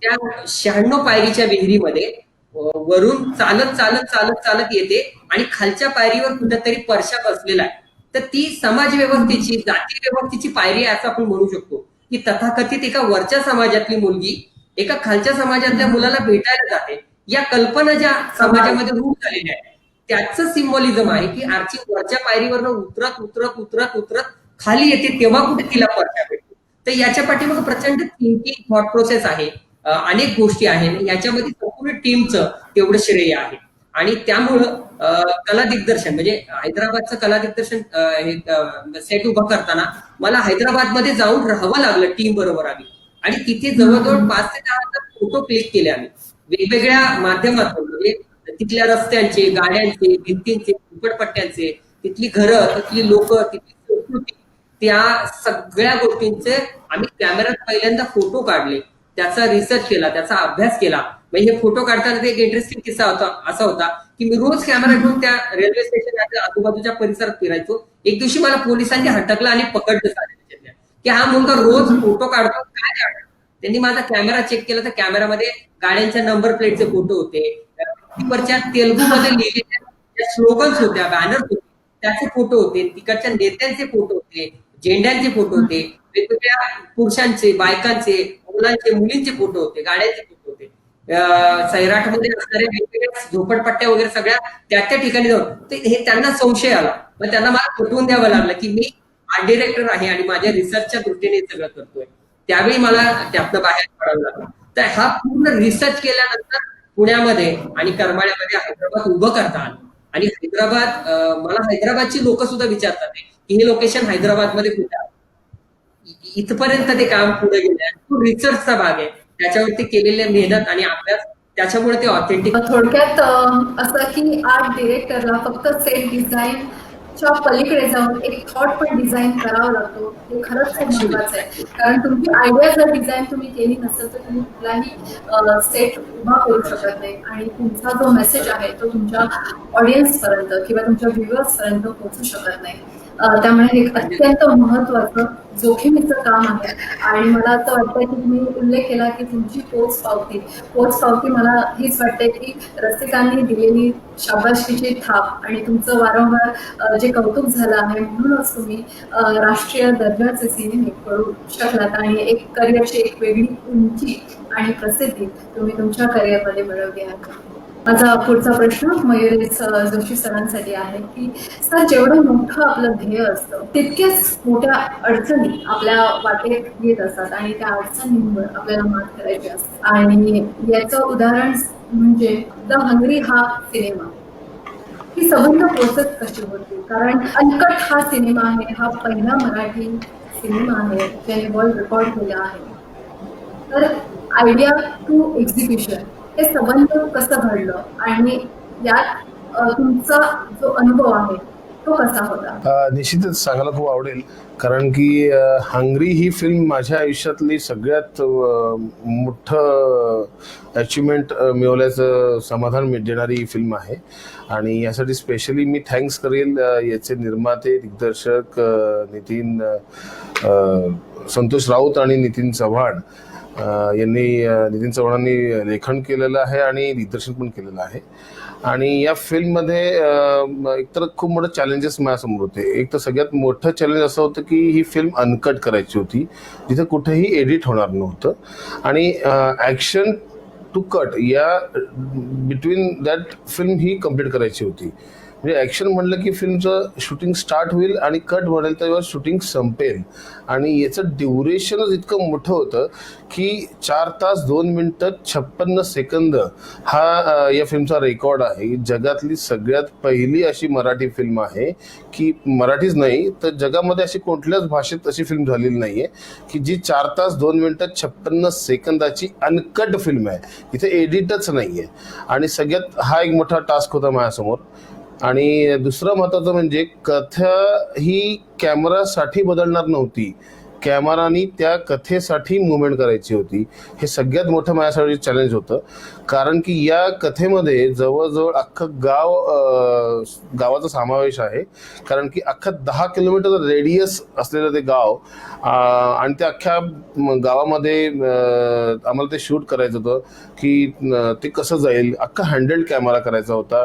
त्या 96 पायरीच्या विहिरीमध्ये वरून चालत चालत चालत चालत येते आणि खालच्या पायरीवर कुठेतरी परशा बसलेला आहे. तर ती समाज व्यवस्थेची, जाती व्यवस्थेची पायरी आहे असं आपण म्हणू शकतो, की तथाकथित एका वरच्या समाजातली मुलगी एका खालच्या समाजातल्या मुलाला भेटायला जाते. या कल्पना ज्या समाजामध्ये रूढ झालेल्या आहेत त्याचं सिम्बॉलिझम आहे, की आर्ची वरच्या पायरीवरनं उतरत उतरत उतरत उतरत खाली येते तेव्हा कुठे तिला परशा भेटतो. तर याच्या पाठीमागे प्रचंड थिंकिंग, थॉट प्रोसेस आहे, अनेक गोष्टी आहेत. याच्यामध्ये संपूर्ण टीमचं तेवढं श्रेय आहे. आणि त्यामुळं कला दिग्दर्शन म्हणजे हैदराबादचं कला दिग्दर्शन सेट उभं करताना मला हैदराबादमध्ये जाऊन राहावं लागलं टीम बरोबर आम्ही. आणि तिथे जवळजवळ 5 ते 10 फोटो क्लिक केले आम्ही वेगवेगळ्या माध्यमातून. म्हणजे तिथल्या रस्त्यांचे, गाड्यांचे, भिंतींचे, झोपडपट्ट्यांचे, तिथली घरं, तिथली लोक, तिथली संस्कृती, त्या सगळ्या गोष्टींचे आम्ही कॅमेऱ्यात पहिल्यांदा फोटो काढले, त्याचा रिसर्च केला, त्याचा अभ्यास केला. म्हणजे हे फोटो काढताना एक इंटरेस्टिंग किस्सा होता, असा होता की मी रोज कॅमेरा घेऊन त्या रेल्वे स्टेशन आजूबाजूच्या परिसरात फिरायचो. एक दिवशी मला पोलिसांनी हटकलं आणि पकडलं साडेच्या, की हा मुलगा रोज फोटो काढतो, काय काढतो. त्यांनी माझा कॅमेरा चेक केला तर कॅमेरामध्ये गाड्यांच्या नंबर प्लेटचे फोटो होते, वरच्या तेलुगूमध्ये लिहिलेल्या ज्या स्लोगन्स होत्या, बॅनर्स होते त्याचे फोटो होते, तिकडच्या नेत्यांचे फोटो होते, झेंड्यांचे फोटो होते, वेगवेगळ्या पुरुषांचे, बायकांचे, मुलांचे, मुलींचे फोटो होते, गाड्यांचे फोटो होते, सैराटमध्ये असणाऱ्या वेगवेगळ्या झोपडपट्ट्या वगैरे सगळ्या त्या ठिकाणी जाऊन. तर हे त्यांना संशय आला. मग त्यांना मला पटवून द्यावं लागलं की मी आर्ट डिरेक्टर आहे आणि माझ्या रिसर्चच्या दृष्टीने सगळं करतोय. त्यावेळी मला त्यातनं बाहेर पडावं लागलं. तर हा पूर्ण रिसर्च केल्यानंतर पुण्यामध्ये आणि करमाळ्यामध्ये हैदराबाद उभं करता आलं. आणि हैदराबाद, मला हैदराबादची लोक सुद्धा विचारतात की हे लोकेशन हैदराबादमध्ये कुठे आहे. इथपर्यंत ते काम पुढे गेले. तो रिसर्चचा भाग आहे, त्याच्यावरती केलेल्या मेहनत आणि अभ्यास, त्याच्यामुळे ते ऑथेंटिक. थोडक्यात असं की आर्ट डिरेक्टरला फक्त सेट डिझाईनच्या पलीकडे जाऊन एक थॉट पण डिझाईन करावा लागतो. हे खरंच खूप महत्वाचं आहे. कारण तुमची आयडिया जर डिझाईन तुम्ही केली नसेल तर तुम्ही कुठलाही सेट उभा करू शकत नाही आणि तुमचा जो मेसेज आहे तो तुमच्या ऑडियन्स पर्यंत किंवा तुमच्या व्ह्युअर्स पर्यंत पोहोचू शकत नाही. त्यामुळे हे अत्यंत महत्वाचं जोखमीचं काम आहे. आणि मला असं वाटतं की तुम्ही उल्लेख केला की तुमची पोचपावती मला हीच वाटते की रसिकांनी दिलेली शाबासकीची थाप आणि तुमचं वारंवार जे कौतुक झालं आहे म्हणूनच तुम्ही राष्ट्रीय दर्जाचे सिनेमे करू शकलात आणि एक करिअरची एक वेगळी उंची आणि प्रसिद्धी तुम्ही तुमच्या करिअरमध्ये मिळवली आहे. माझा पुढचा प्रश्न मयुरेश जोशी सरांसाठी आहे की सर, जेवढं मोठं आपलं ध्येय असतं तितक्याच मोठ्या अडचणी आपल्या वाटेत येत असतात आणि त्या अडचणींवर आपल्याला मात करायची असते. आणि याचं उदाहरण म्हणजे द हंगरी हा सिनेमा. ही संबंध प्रोसेस कशी होती? कारण अनकट हा सिनेमा आहे, हा पहिला मराठी सिनेमा आहे ज्याने वर्ल्ड रेकॉर्ड केला आहे. तर आयडिया टू एक्झिक्युशन हे संबंध कसं घडलं आणि यात तुमचा जो अनुभव आहे तो कसा होता? निश्चितच सांगायला खूप आवडेल, कारण की हंगरी ही फिल्म माझ्या आयुष्यातली सगळ्यात मोठं अचिव्हमेंट मिळवल्याचं समाधान देणारी ही फिल्म आहे. आणि यासाठी स्पेशली मी थँक्स करेल याचे निर्माते, दिग्दर्शक संतोष राऊत आणि नितीन चव्हाण नितीन चव्हाणांनी लेखन केलेलं आहे आणि दिग्दर्शन पण केलेलं आहे. आणि या फिल्ममध्ये एकतर खूप मोठं चॅलेंजेस माझ्यासमोर होते. एक तर सगळ्यात मोठं चॅलेंज असं होतं की ही फिल्म अनकट करायची होती, जिथे कुठेही एडिट होणार नव्हतं. आणि ॲक्शन टू कट या between that film he complete करायची होती. म्हणजे ॲक्शन म्हणलं की फिल्मचं शूटिंग स्टार्ट होईल आणि कट वाढेल तेव्हा शूटिंग संपेल. आणि याचं ड्युरेशनच इतकं मोठं होतं की 4 तास 2 मिनिटं 56 सेकंद हा या फिल्मचा रेकॉर्ड आहे. जगातली सगळ्यात पहिली अशी मराठी फिल्म आहे की मराठीच नाही तर जगामध्ये अशी कुठल्याच भाषेत अशी फिल्म झालेली नाही आहे की जी 4 तास 2 मिनिटं 56 सेकंदाची अनकट फिल्म आहे, इथे एडिटच नाही आहे. आणि सगळ्यात हा एक मोठा टास्क होता माझ्यासमोर. आणि दुसरं महत्त्वाचं म्हणजे कथा ही कॅमेरासाठी बदलणार नव्हती, कॅमेरानी त्या कथेसाठी मुवमेंट करायची होती. हे सगळ्यात मोठं माझ्यासाठी चॅलेंज होतं, कारण की या कथेमध्ये जवळजवळ अख्खं गावाचा समावेश आहे. कारण की अख्खं 10 किलोमीटर रेडियस असलेलं ते गाव, आणि त्या अख्ख्या गावामध्ये आम्हाला ते शूट करायचं होतं की ते कसं जाईल. अख्खा हँडल्ड कॅमेरा करायचा होता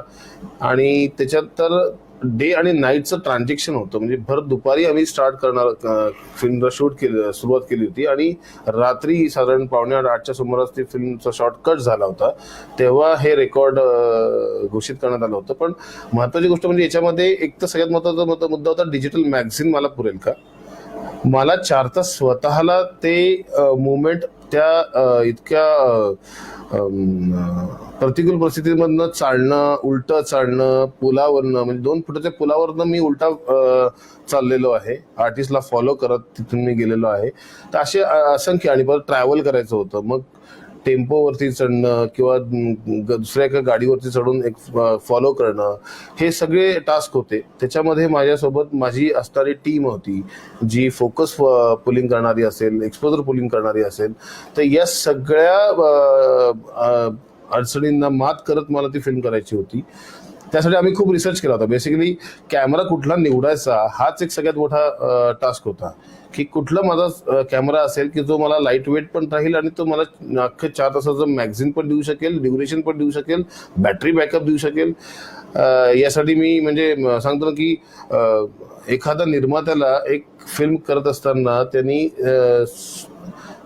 आणि त्याच्यात तर डे आणि नाईटचं ट्रान्झॅक्शन होतं. म्हणजे भर दुपारी आम्ही स्टार्ट करणार फिल्मला सुरुवात केली होती आणि रात्री साधारण 7:45च्या सुमारास ती फिल्मचा शॉर्ट कट झाला होता. तेव्हा हे रेकॉर्ड घोषित करण्यात आलं होतं. पण महत्त्वाची गोष्ट म्हणजे याच्यामध्ये एक तर सगळ्यात महत्त्वाचा मुद्दा होता, डिजिटल मॅगझिन मला पुरेल का. मला 4 तास स्वतःला ते मुवमेंट त्या इतक्या प्रतिकूल परिस्थितीमधनं चालणं, उलटं चालणं, पुलावरनं, म्हणजे 2 फुटाच्या पुलावरनं मी उलटा चाललेलो आहे, आर्टिस्टला फॉलो करत तिथून मी गेलेलो आहे. तर असे असंख्य, आणि परत ट्रॅव्हल करायचं होतं. मग टेम्पोवरती चढणं किंवा दुसऱ्या एका गाडीवरती चढून एक फॉलो करणं, हे सगळे टास्क होते. त्याच्यामध्ये माझ्यासोबत माझी असणारी टीम होती, जी फोकस पुलिंग करणारी असेल, एक्सपोजर पुलिंग करणारी असेल. तर या सगळ्या अडचणींना मात करत मला ती फिल्म करायची होती. त्यासाठी आम्ही खूप रिसर्च केला होता. बेसिकली कॅमेरा कुठला निवडायचा हाच एक सगळ्यात मोठा टास्क होता, की कुठला माझा कॅमेरा असेल की जो मला लाईट वेट पण राहील आणि तो मला अख्खे 4 तासाचं मॅगझिन पण देऊ शकेल, ड्युरेशन पण देऊ शकेल, बॅटरी बॅकअप देऊ शकेल. यासाठी मी म्हणजे सांगतो ना की एखाद्या निर्मात्याला एक फिल्म करत असताना त्यांनी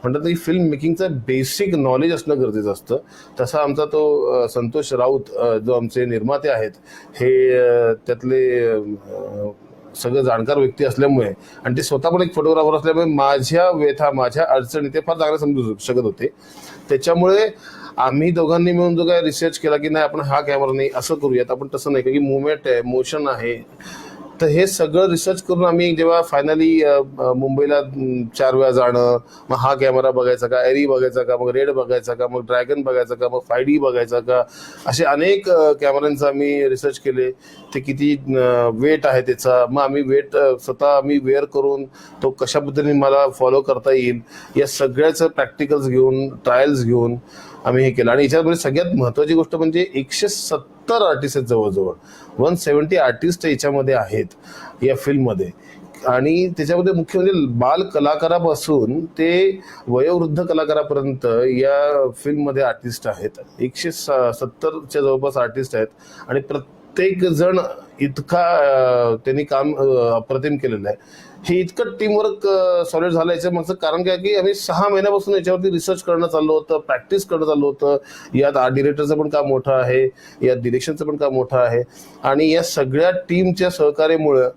म्हणतात की फिल्म मेकिंगचं बेसिक नॉलेज असणं गरजेचं असतं. तसा आमचा तो संतोष राऊत, जो आमचे निर्माते आहेत, हे त्यातले सगळं जाणकार व्यक्ती असल्यामुळे, आणि ते स्वतः पण एक फोटोग्राफर असल्यामुळे माझ्या व्यथा, माझ्या अडचणी ते फार चांगलं समजू शकत होते. त्याच्यामुळे आम्ही दोघांनी मिळून जो काय रिसर्च केला की नाही आपण हा कॅमेरा नाही असं करूयात, आपण तसं नाही, की मुवमेंट आहे, मोशन आहे. तर हे सगळं रिसर्च करून आम्ही जेव्हा फायनली मुंबईला 4 वेळा जाणं, मग हा कॅमेरा बघायचा का, एरी बघायचा का, मग रेड बघायचा का, मग ड्रॅगन बघायचा का, मग 5D बघायचा का, असे अनेक कॅमेऱ्यांचं आम्ही रिसर्च केले. ते किती वेट आहे त्याचा, मग आम्ही वेट स्वतः आम्ही वेअर करून तो कशा पद्धतीने मला फॉलो करता येईल, या सगळ्याचं प्रॅक्टिकल्स घेऊन, ट्रायल्स घेऊन आम्ही हे केलं. आणि याच्यामध्ये सगळ्यात महत्त्वाची गोष्ट म्हणजे 170 आर्टिस्ट आहेत, जवळजवळ 170 आर्टिस्ट याच्यामध्ये आहेत या फिल्ममध्ये. आणि त्याच्यामध्ये मुख्य म्हणजे बाल कलाकारापासून ते वयोवृद्ध कलाकारापर्यंत या फिल्ममध्ये आर्टिस्ट आहेत. 170च्या जवळपास आर्टिस्ट आहेत आणि प्रत्येक जण इतका त्यांनी काम अप्रतिम केलेलं आहे. हे इतकं टीमवर्क सॉलिड झालं. याच्या मागचं कारण काय की आम्ही 6 महिन्यापासून याच्यावरती रिसर्च करणं चाललं होतं, प्रॅक्टिस करणं चाललं होतं. यात आर्ट डिरेक्टरचं पण काम मोठं आहे, यात डिरेक्शनचं पण काम मोठं आहे, आणि या सगळ्या टीमच्या सहकार्यामुळं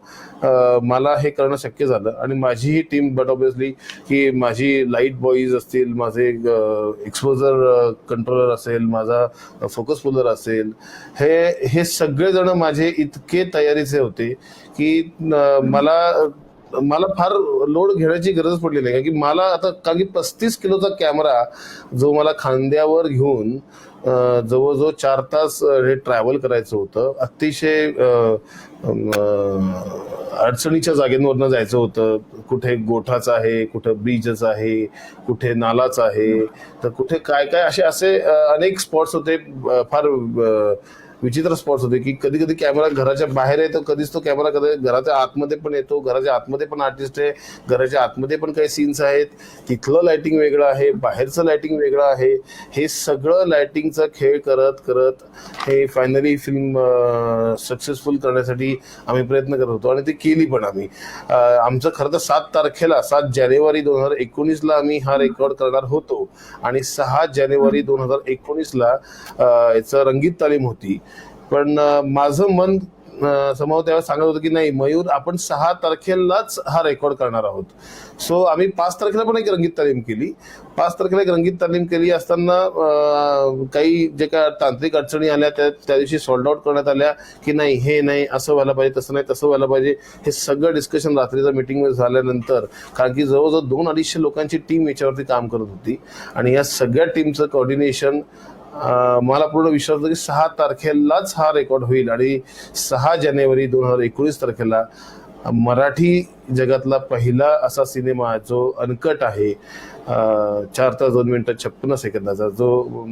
मला हे करणं शक्य झालं. आणि माझी ही टीम, बट ऑब्विसली की माझी लाईट बॉईज असतील, माझे एक्सपोजर कंट्रोलर असेल, माझा फोकस पुलर असेल, हे सगळेजण माझे इतके तयारीचे होते की मला फार लोड घेण्याची गरज पडली नाही. कारण की मला आता, कारण की 35 किलोचा कॅमेरा जो मला खांद्यावर घेऊन जवळजवळ 4 तास हे ट्रॅव्हल करायचं होतं, अतिशय अडचणीच्या जागेवरनं जायचं होतं. कुठे गोठाचं आहे, कुठे ब्रिजच आहे, कुठे नालाच आहे, तर कुठे काय काय असे अनेक स्पॉट्स होते. फार विचित्र स्पॉट्स होते की कधी कधी कॅमेरा घराच्या बाहेर येतो, कधीच तो कॅमेरा कधी घराच्या आतमध्ये पण येतो, घराच्या आतमध्ये पण आर्टिस्ट आहे, घराच्या आतमध्ये पण काही सीन्स आहेत, तिथलं लाइटिंग वेगळं आहे, बाहेरचं लाइटिंग वेगळं आहे. हे सगळं लाइटिंगचा खेळ करत करत हे फायनली फिल्म सक्सेसफुल करण्यासाठी आम्ही प्रयत्न करत होतो, आणि ती केली पण आम्ही. आमचं खरं तर 7 जानेवारी 2019ला आम्ही हा रेकॉर्ड करणार होतो, आणि 6 जानेवारी 2019ला याचं रंगीत तालीम होती. पण माझं मन समोर तेव्हा सांगत होतं की नाही मयूर, आपण 6 तारखेलाच हा रेकॉर्ड करणार आहोत. सो आम्ही 5 तारखेला पण एक रंगीत तालीम केली. 5 तारखेला एक रंगीत तालीम केली असताना काही जे काय तांत्रिक अडचणी आल्या त्या दिवशी सॉल्ड आउट करण्यात आल्या की नाही, हे नाही, असं व्हायला पाहिजे, तसं नाही, तसं व्हायला पाहिजे. हे सगळं डिस्कशन रात्रीच्या मीटिंगमध्ये झाल्यानंतर, कारण की जवळजवळ 200-250 लोकांची टीम याच्यावरती काम करत होती, आणि या सगळ्या टीमचं कोऑर्डिनेशन, मला पूर्ण विश्वास होता की 6 तारखेलाच हा रेकॉर्ड होईल. आणि 6 जानेवारी 2019 तारखेला मराठी जगातला पहिला असा सिनेमा जो अनकट आहे, 4 तास 2 मिनिटं 56 सेकंदाचा, जो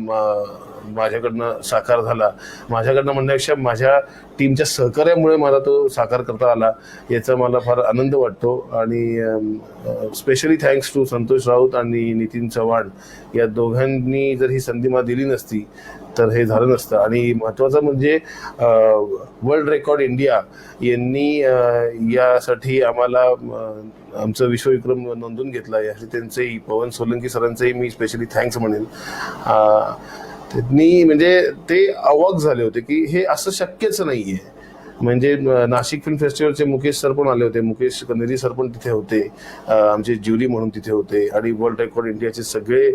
माझ्याकडनं साकार झाला. माझ्याकडनं म्हणण्यापेक्षा माझ्या टीमच्या सहकार्यामुळे मला तो साकार करता आला, याचा मला फार आनंद वाटतो. आणि specially thanks to Santosh Raut आणि नितीन चव्हाण, या दोघांनी जर ही संधी मला दिली नसती तर हे झालं नसतं. आणि महत्त्वाचं म्हणजे वर्ल्ड रेकॉर्ड इंडिया यांनी यासाठी आम्हाला आमचं विश्वविक्रम नोंदवून घेतला. यासाठी त्यांचंही, पवन सोलंकी सरांचंही मी स्पेशली थँक्स म्हणेन. त्यांनी म्हणजे ते अवाक झाले होते की हे असं शक्यच नाहीये. म्हणजे नाशिक फिल्म फेस्टिवलचे मुकेश सर पण आले होते, मुकेश कनेरी सर पण तिथे होते, आमचे ज्युरी म्हणून तिथे होते, आणि वर्ल्ड रेकॉर्ड इंडियाचे सगळे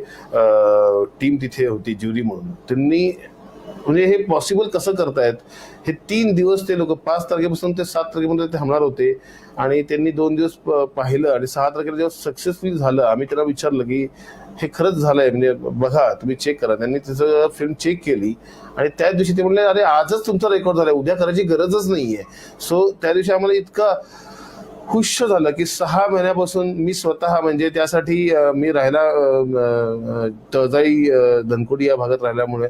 टीम तिथे होती ज्युरी म्हणून. त्यांनी म्हणजे हे पॉसिबल कसं करतायत, हे 3 दिवस ते लोक 5 तारखेपासून ते 7 तारखेपर्यंत ते थांबणार होते, आणि त्यांनी 2 दिवस पाहिलं, आणि 6 तारखेला जेव्हा सक्सेसफुल झालं, आम्ही त्यांना विचारलं की हे खरंच झालंय, म्हणजे बघा तुम्ही चेक करा. त्यांनी त्याचं फिल्म चेक केली, आणि त्याच दिवशी ते म्हणले अरे आजच तुमचा रेकॉर्ड झालाय, उद्या करायची गरजच नाहीये. सो त्या दिवशी आम्हाला इतका खुश झालं की 6 महिन्यापासून मी स्वतः, म्हणजे त्यासाठी मी राहायला तळजाई धनकोडी या भागात राहिल्यामुळे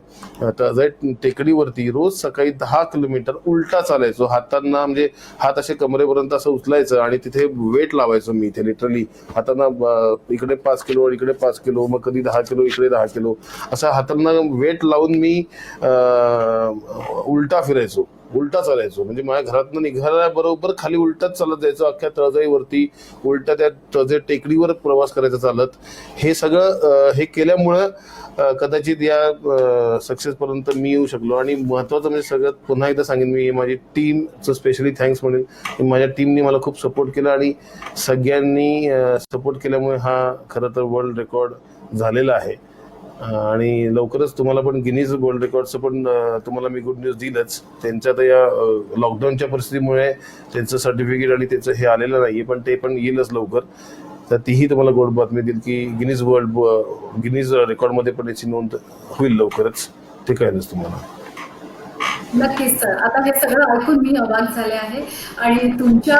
तळजाई टेकडीवरती रोज सकाळी 10 किलोमीटर उलटा चालायचो. हातांना म्हणजे हात असे कमरेपर्यंत असं उचलायचं, आणि तिथे वेट लावायचो मी इथे लिटरली. हातांना इकडे 5 किलो, इकडे 5 किलो, मग कधी 10 किलो, इकडे 10 किलो, असं हातांना वेट लावून मी उलटा फिरायचो, उलटा चालायचो. म्हणजे माझ्या घरातनं निघाल्याबरोबर खाली उलटाच चालत जायचो, अख्ख्या तळजाईवरती उलटा त्या तळजाई टेकडीवर प्रवास करायचा चालत. हे सगळं हे केल्यामुळं कदाचित या सक्सेसपर्यंत मी येऊ शकलो. आणि महत्त्वाचं म्हणजे सगळ्यात पुन्हा एकदा सांगेन मी, माझी टीमचं स्पेशली थँक्स म्हणेन. माझ्या टीमने मला खूप सपोर्ट केला, आणि सगळ्यांनी सपोर्ट केल्यामुळे हा खरं तर वर्ल्ड रेकॉर्ड झालेला आहे. आणि लवकरच तुम्हाला पण गिनीज वर्ल्ड रेकॉर्डचं पण तुम्हाला मी गुड न्यूज दिलंच. त्यांच्या तर या लॉकडाऊनच्या परिस्थितीमुळे त्यांचं सर्टिफिकेट आणि त्याचं हे आलेलं नाही, पण ते पण येईलच लवकर. तर तीही तुम्हाला गोड बातमी देईल की गिनीज रेकॉर्डमध्ये पण याची नोंद होईल लवकरच. ते कळेलच तुम्हाला. नक्कीच सर. आता हे सगळं ऐकून मी अवाक झाले आहे, आणि तुमच्या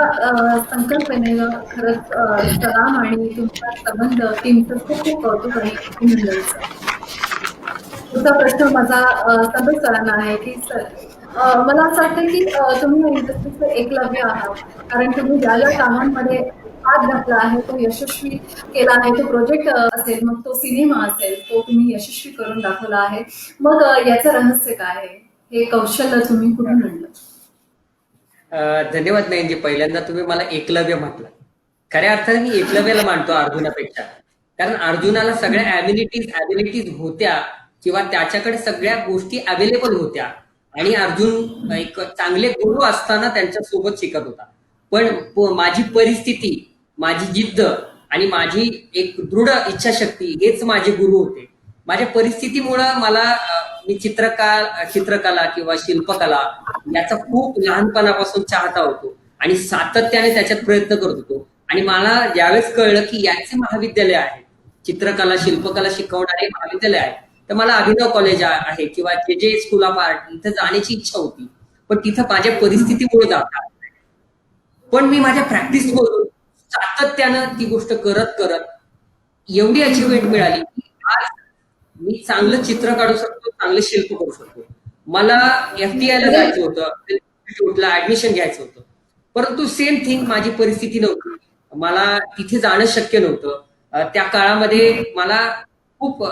संकल्पनेनं खरंच सलाम, आणि तुमचा संबंध टीमचं खूप खूप कौतुक आणि अभिनंदन सर. पुढचा प्रश्न माझा संतोष सरांना आहे की सर, मला असं वाटतं की तुम्ही या इंडस्ट्रीचं एकलव्य आहात, कारण तुम्ही ज्या ज्या कामांमध्ये हात घातला आहे तो यशस्वी केला आहे. तो प्रोजेक्ट असेल, मग तो सिनेमा असेल, तो तुम्ही यशस्वी करून दाखवला आहे. मग याचं रहस्य काय आहे, हे कौशल्य तुम्ही कुठून आणलं? धन्यवाद नयनजी. पहिल्यांदा तुम्ही मला एकलव्य म्हटलं. खऱ्या अर्थाने मी एकलव्याला मानतो अर्जुनापेक्षा, कारण अर्जुनाला सगळ्या ॲबिलिटीज होत्या, किंवा त्याच्याकडे सगळ्या गोष्टी अवेलेबल होत्या, आणि अर्जुन एक चांगले गुरु असताना त्यांच्या सोबत शिकत होता. पण माझी परिस्थिती, माझी जिद्द आणि माझी एक दृढ इच्छाशक्ती हेच माझे गुरु होते. माझ्या परिस्थितीमुळं मला मी चित्रकला किंवा शिल्पकला याचा खूप लहानपणापासून चाहता होतो, आणि सातत्याने त्याच्यात प्रयत्न करत होतो. आणि मला ज्यावेळेस कळलं की याचे महाविद्यालय आहे, चित्रकला शिल्पकला शिकवणारे महाविद्यालय आहे, तर मला अभिनव कॉलेज आहे किंवा जे स्कूल ऑफ आर्ट, इथं जाण्याची इच्छा होती. पण तिथं माझ्या परिस्थितीमुळे जाता, पण मी माझ्या प्रॅक्टिस करून सातत्यानं ती गोष्ट करत करत एवढी अचिव्हमेंट मिळाली की आज मी चांगलं चित्र काढू शकतो, चांगलं शिल्प करू शकतो. मला FTI ला जायचं होतं, इन्स्टिट्यूटला ऍडमिशन घ्यायचं होतं, परंतु सेम थिंग माझी परिस्थिती नव्हती, मला तिथे जाणं शक्य नव्हतं. त्या काळामध्ये मला खूप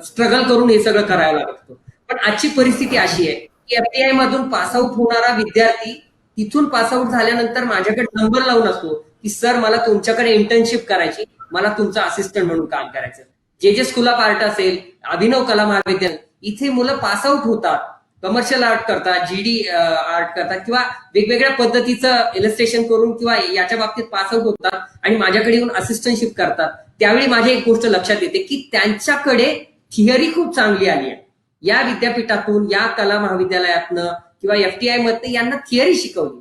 स्ट्रगल करून हे सगळं करायला लागत होतं. पण आजची परिस्थिती अशी आहे की FTI मधून पासआउट होणारा विद्यार्थी तिथून पासआउट झाल्यानंतर माझ्याकडे नंबर लावून असतो की सर मला तुमच्याकडे इंटर्नशिप करायची, मला तुमचं असिस्टंट म्हणून काम करायचं. जे स्कूल ऑफ आर्ट असेल, अभिनव कला महाविद्यालय, इथे मुलं पासआउट होतात, कमर्शियल आर्ट करतात, GD आर्ट करतात, किंवा वेगवेगळ्या पद्धतीचं इलस्ट्रेशन करून किंवा याच्या बाबतीत पासआउट होतात, आणि माझ्याकडे येऊन असिस्टंटशिप करतात. त्यावेळी माझी एक गोष्ट लक्षात येते की त्यांच्याकडे थिअरी खूप चांगली आली आहे. या विद्यापीठातून, या कला महाविद्यालयातनं किंवा FTI मधनं यांना थिअरी शिकवली,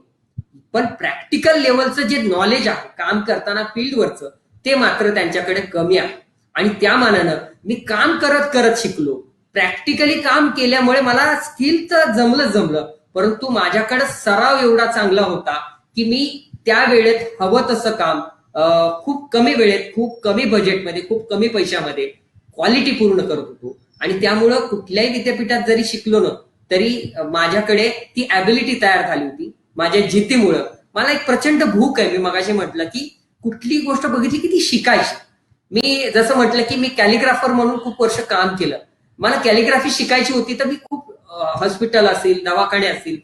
पण प्रॅक्टिकल लेवलचं जे नॉलेज आहे काम करताना फील्डवरचं, ते मात्र त्यांच्याकडे कमी आहे. आणि त्या मानानं मी काम करत करत शिकलो. प्रॅक्टिकली काम केल्यामुळे मला स्किल तर जमलं, परंतु माझ्याकडे सराव एवढा चांगला होता की मी त्या वेळेत हवं तसं काम खूप कमी वेळेत, खूप कमी बजेटमध्ये, खूप कमी पैशामध्ये क्वालिटी पूर्ण करत होतो. आणि त्यामुळं कुठल्याही विद्यापीठात जरी शिकलो ना तरी माझ्याकडे ती ॲबिलिटी तयार झाली होती माझ्या जिद्दीमुळं. मला एक प्रचंड भूक आहे. मी मगाशी म्हटलं की कुठली गोष्ट बघितली की ती शिकायची. मी जसं म्हटलं की मी कॅलिग्राफर म्हणून खूप वर्ष काम केलं. मला कॅलिग्राफी शिकायची होती तर मी खूप हॉस्पिटल असतील, दवाखाने असतील,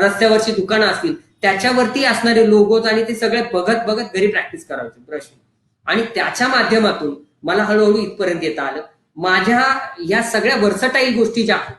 रस्त्यावरची दुकानं असतील, त्याच्यावरती असणारे लोगोज आणि ते सगळे बघत बघत घरी प्रॅक्टिस करायचे ब्रश. आणि त्याच्या माध्यमातून मला हळूहळू इथपर्यंत येता आलं. माझ्या या सगळ्या वर्सटाईल गोष्टी ज्या आहेत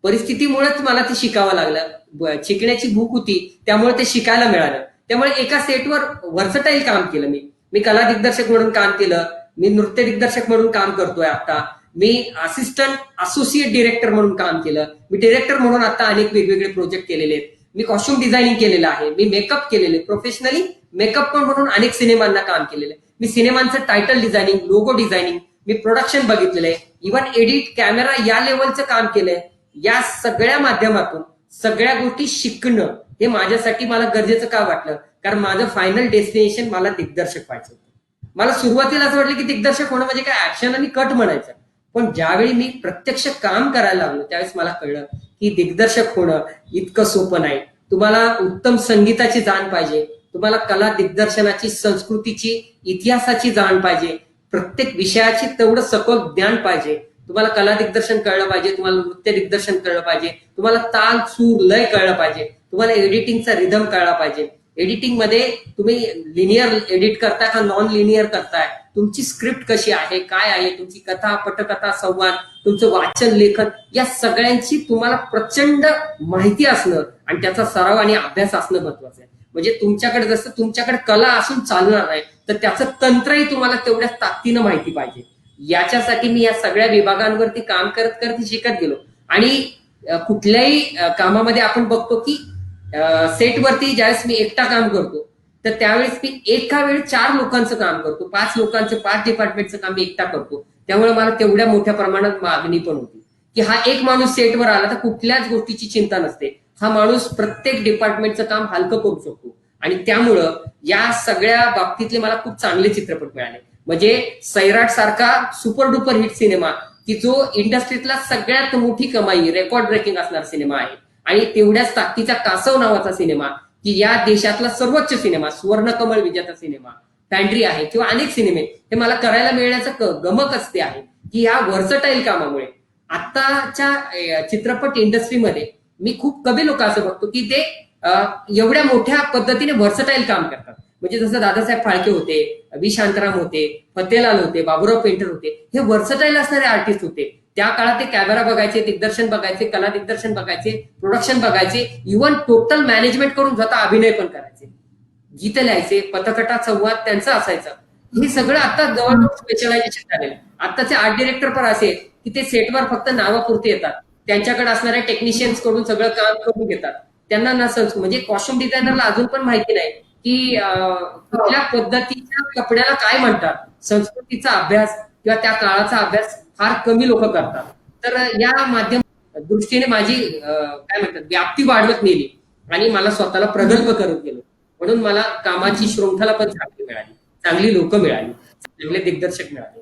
परिस्थितीमुळेच मला ते शिकावं लागलं. शिकण्याची भूक होती त्यामुळे ते शिकायला मिळालं. त्यामुळे एका सेटवर वर्सटाईल काम केलं. मी कला दिग्दर्शक म्हणून काम केलं, मी नृत्य दिग्दर्शक म्हणून काम करतोय आता, मी असिस्टंट असोसिएट डिरेक्टर म्हणून काम केलं, मी डिरेक्टर म्हणून आता अनेक वेगवेगळे प्रोजेक्ट केलेले आहेत, मी कॉस्ट्युम डिझायनिंग केलेलं आहे, मी मेकअप केलेले, प्रोफेशनली मेकअप पण म्हणून अनेक सिनेमांना काम केलेलं आहे, मी सिनेमांचं टायटल डिझायनिंग, लोगो डिझायनिंग, मी प्रोडक्शन बघितलेलं आहे, इव्हन एडिट, कॅमेरा या लेवलचं काम केलंय. या सगळ्या माध्यमातून सगळ्या गोष्टी शिकणं हे माझ्यासाठी मला गरजेचं का वाटलं, कारण माझं फायनल डेस्टिनेशन मला दिग्दर्शक व्हायचं होतं. मला सुरुवातीला असं वाटलं की दिग्दर्शक होणं म्हणजे काय ऍक्शन आणि कट म्हणायचं, पण ज्यावेळी मी प्रत्यक्ष काम करायला लागलो त्यावेळेस मला कळलं की दिग्दर्शक होणं इतकं सोपं नाही. तुम्हाला उत्तम संगीताची जाण पाहिजे, तुम्हाला कला दिग्दर्शनाची, संस्कृतीची, इतिहासाची जाण पाहिजे, प्रत्येक विषयाची तेवढं सखोल ज्ञान पाहिजे. तुम्हाला कला दिग्दर्शन कळलं पाहिजे, तुम्हाला नृत्य दिग्दर्शन कळलं पाहिजे, तुम्हाला ताल, सूर, लय कळलं पाहिजे, तुम्हाला एडिटिंगचा रिदम कळला पाहिजे. एडिटिंग मध्ये तुम्ही लिनियर एडिट करताय का नॉन लिनियर करताय, तुमची स्क्रिप्ट कशी आहे, काय आहे, तुमची कथा, पटकथा, संवाद, तुमचं वाचन, लेखन, या सगळ्यांची तुम्हाला प्रचंड माहिती असणं आणि त्याचा सराव आणि अभ्यास असणं महत्वाचं आहे. म्हणजे तुमच्याकडे जसं तुमच्याकडे कला असून चालणार नाही तर त्याचं तंत्रही तुम्हाला तेवढ्या ताकदीनं माहिती पाहिजे. याच्यासाठी मी या सगळ्या विभागांवरती काम करत करत शिकत गेलो. आणि कुठल्याही कामामध्ये आपण बघतो की सेटवरती ज्यावेळेस मी एकटा काम करतो तर त्यावेळेस मी एका वेळी 4 लोकांचं काम करतो, 5 लोकांचं, 5 डिपार्टमेंटचं काम मी एकटा करतो. त्यामुळे मला तेवढ्या मोठ्या प्रमाणात मागणी पण होती की हा एक माणूस सेटवर आला तर कुठल्याच गोष्टीची चिंता नसते, हा माणूस प्रत्येक डिपार्टमेंटचं काम हलकं करू शकतो. आणि त्यामुळं या सगळ्या बाबतीतले मला खूप चांगले चित्रपट मिळाले. म्हणजे सैराट सारखा सुपर डुपर हिट सिनेमा की जो इंडस्ट्रीतला सगळ्यात मोठी कमाई, रेकॉर्ड ब्रेकिंग असणारा सिनेमा आहे, आणि तेवढ्याच ताकदीचा कासव नावाचा सिनेमा की या देशातला सर्वोच्च सिनेमा, सुवर्णकमळ विजेता सिनेमा, पॅन्ट्री आहे किंवा अनेक सिनेमे, हे मला करायला मिळण्याचं गमकच ते आहे की या व्हर्सटाईल कामामुळे आताच्या चित्रपट इंडस्ट्रीमध्ये मी खूप कमी लोक असं बघतो की ते एवढ्या मोठ्या पद्धतीने व्हर्सटाईल काम करतात. म्हणजे जसं दादासाहेब फाळके होते, व्ही शांताराम होते, फतेलाल होते, बाबूराव पेंटर होते, हे व्हर्सटाईल असणारे आर्टिस्ट होते. त्या काळात ते कॅमेरा बघायचे, दिग्दर्शन बघायचे, कला दिग्दर्शन बघायचे, प्रोडक्शन बघायचे, इव्हन टोटल मॅनेजमेंट करून स्वतः अभिनय पण करायचे, गीत लिहायचे, पथकथा, संवाद त्यांचा असायचा. हे सगळं आता जवळजवळ स्पेशलायझेशन झालेलं. आताचे आर्ट डिरेक्टर पण असे की ते सेटवर फक्त नावापुरते येतात, त्यांच्याकडे असणाऱ्या टेक्निशियन्स कडून सगळं काम करून घेतात. त्यांना नसं, म्हणजे कॉस्ट्युम डिझायनरला अजून पण माहिती नाही की कुठल्या पद्धतीच्या कपड्याला काय म्हणतात. संस्कृतीचा अभ्यास किंवा त्या काळाचा अभ्यास फार कमी लोक करतात. तर या माध्यम दृष्टीने माझी काय म्हणतात व्याप्ती वाढवत नेली आणि मला स्वतःला प्रगल्भ करत गेलो. म्हणून मला कामाची शृंखला पण चांगली मिळाली, चांगली लोक मिळाली, चांगले दिग्दर्शक मिळाले.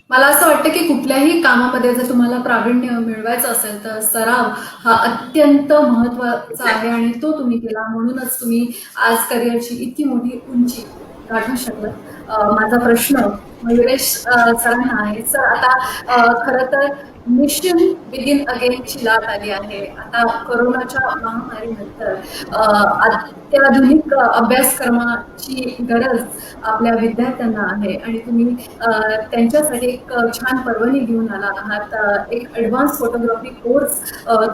मला असं वाटतं की कुठल्याही कामामध्ये जर तुम्हाला प्रावीण्य मिळवायचं असेल तर सराव हा अत्यंत महत्वाचा आहे आणि तो तुम्ही केला, म्हणूनच तुम्ही आज करिअरची इतकी मोठी उंची गाठू शकलात. माझा प्रश्न मयुरेश सरांना आहे. सर, आता खरं तर मिशन बिगिन अगेनची लाट आली आहे. आता कोरोनाच्या महामारीनंतर अत्याधुनिक अभ्यासक्रमाची गरज आपल्या विद्यार्थ्यांना आहे आणि तुम्ही त्यांच्यासाठी एक छान पर्वणी घेऊन आला आहात. एक ऍडव्हान्स फोटोग्राफी कोर्स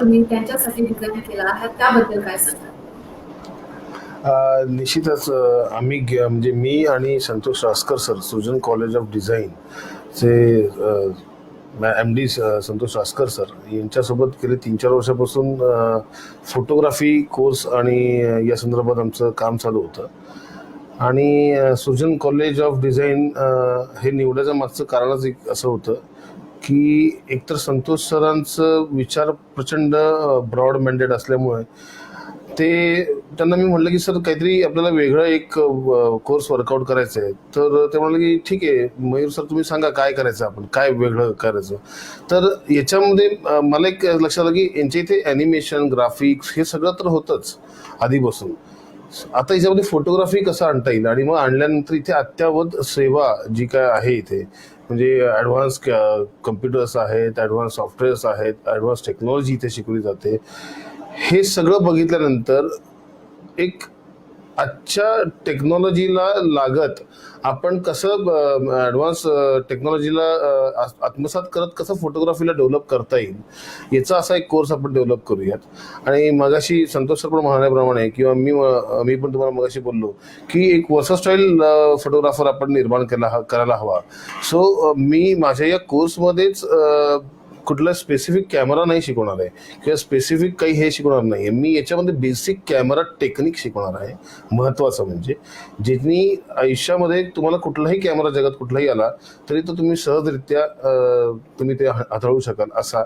तुम्ही त्यांच्यासाठी डिझाईन केला आहे, त्याबद्दल काय सांगा? निश्चितच आम्ही म्हणजे मी आणि संतोष रासकर सर, सृजन कॉलेज ऑफ डिझाईन चे MD संतोष रासकर सर यांच्यासोबत गेले 3-4 वर्षापासून फोटोग्राफी कोर्स आणि या संदर्भात आमचं काम चालू होतं. आणि सृजन कॉलेज ऑफ डिझाईन हे निवडायचं मागचं कारणच एक असं होतं की एकतर संतोष सरांचं विचार प्रचंड ब्रॉड माइंडेड असल्यामुळे ते त्यांना मी म्हटलं की सर काहीतरी आपल्याला वेगळं एक कोर्स वर्कआउट करायचं आहे. तर ते म्हणाले की ठीक आहे मयूर सर तुम्ही सांगा काय करायचं, आपण काय वेगळं करायचं. तर याच्यामध्ये मला एक लक्षात आलं की यांच्या इथे ॲनिमेशन ग्राफिक्स हे सगळं तर होतंच आधीपासून. आता याच्यामध्ये फोटोग्राफी कसं आणता येईल, आणि मग आणल्यानंतर इथे अत्यावध सेवा जी काय आहे इथे, म्हणजे ॲडव्हान्स कम्प्युटर्स आहेत, ॲडव्हान्स सॉफ्टवेअर्स आहेत, ॲडव्हान्स टेक्नॉलॉजी इथे शिकवली जाते. हे सगळं बघितल्यानंतर एक आजच्या टेक्नॉलॉजीला लागत आपण कसं ॲडव्हान्स टेक्नॉलॉजीला आत्मसात करत कसं फोटोग्राफीला डेव्हलप करता येईल याचा असा एक कोर्स आपण डेव्हलप करूयात. आणि मगाशी संतोष सर पण म्हणाल्याप्रमाणे किंवा मी पण तुम्हाला मगाशी बोललो की एक वर्सस्टाईल फोटोग्राफर आपण निर्माण करायला हवा. सो मी माझ्या या कोर्समध्येच कुठला स्पेसिफिक कॅमेरा नाही शिकवणार आहे किंवा स्पेसिफिक काही हे शिकवणार नाही आहे. मी याच्यामध्ये बेसिक कॅमेरा टेक्निक शिकवणार आहे. महत्त्वाचं म्हणजे ज्यांनी आयुष्यामध्ये तुम्हाला कुठलाही कॅमेरा जगात कुठलाही आला तरी तो तुम्ही सहजरित्या तुम्ही ते हाताळू शकाल असा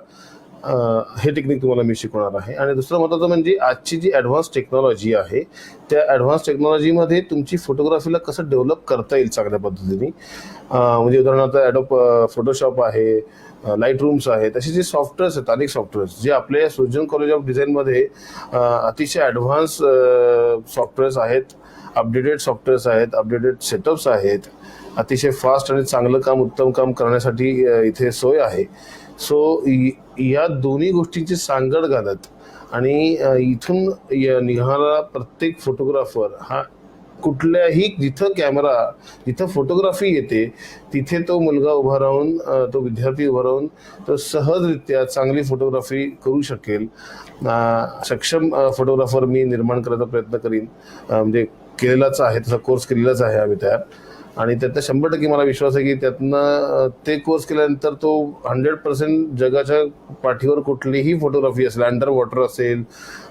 हे टेक्निक तुम्हाला मी शिकवणार आहे. आणि दुसरं महत्त्वाचं म्हणजे आजची जी ॲडव्हान्स टेक्नॉलॉजी आहे त्या ॲडव्हान्स टेक्नॉलॉजीमध्ये तुमची फोटोग्राफीला कसं डेव्हलप करता येईल चांगल्या पद्धतीने. म्हणजे उदाहरणार्थ ॲडोब फोटोशॉप आहे, लाईट रूम्स आहेत, असे जे सॉफ्टवेअर्स आहेत अनेक सॉफ्टवेअर्स जे आपल्या या सृजन कॉलेज ऑफ डिझाईनमध्ये अतिशय ॲडव्हान्स सॉफ्टवेअर्स आहेत, अपडेटेड सॉफ्टवेअर्स आहेत, अपडेटेड सेटअप्स आहेत, अतिशय फास्ट आणि चांगलं काम उत्तम काम करण्यासाठी इथे सोय आहे. सो या दोन्ही गोष्टींची सांगड घालत आणि इथून निघाला प्रत्येक फोटोग्राफर हा कुठल्याही जिथं फोटोग्राफी येते तिथे तो मुलगा उभा राहून तो विद्यार्थी उभा राहून तो सहजरित्या चांगली फोटोग्राफी करू शकेल. सक्षम फोटोग्राफर मी निर्माण करायचा प्रयत्न करीन. म्हणजे केलेलाच आहे, तसा कोर्स केलेलाच आहे आम्ही तयार. आणि त्यातनं 100% मला विश्वास आहे की त्यातनं ते कोर्स केल्यानंतर तो 100% जगाच्या पाठीवर कुठलीही फोटोग्राफी असेल, अंडर वॉटर असेल,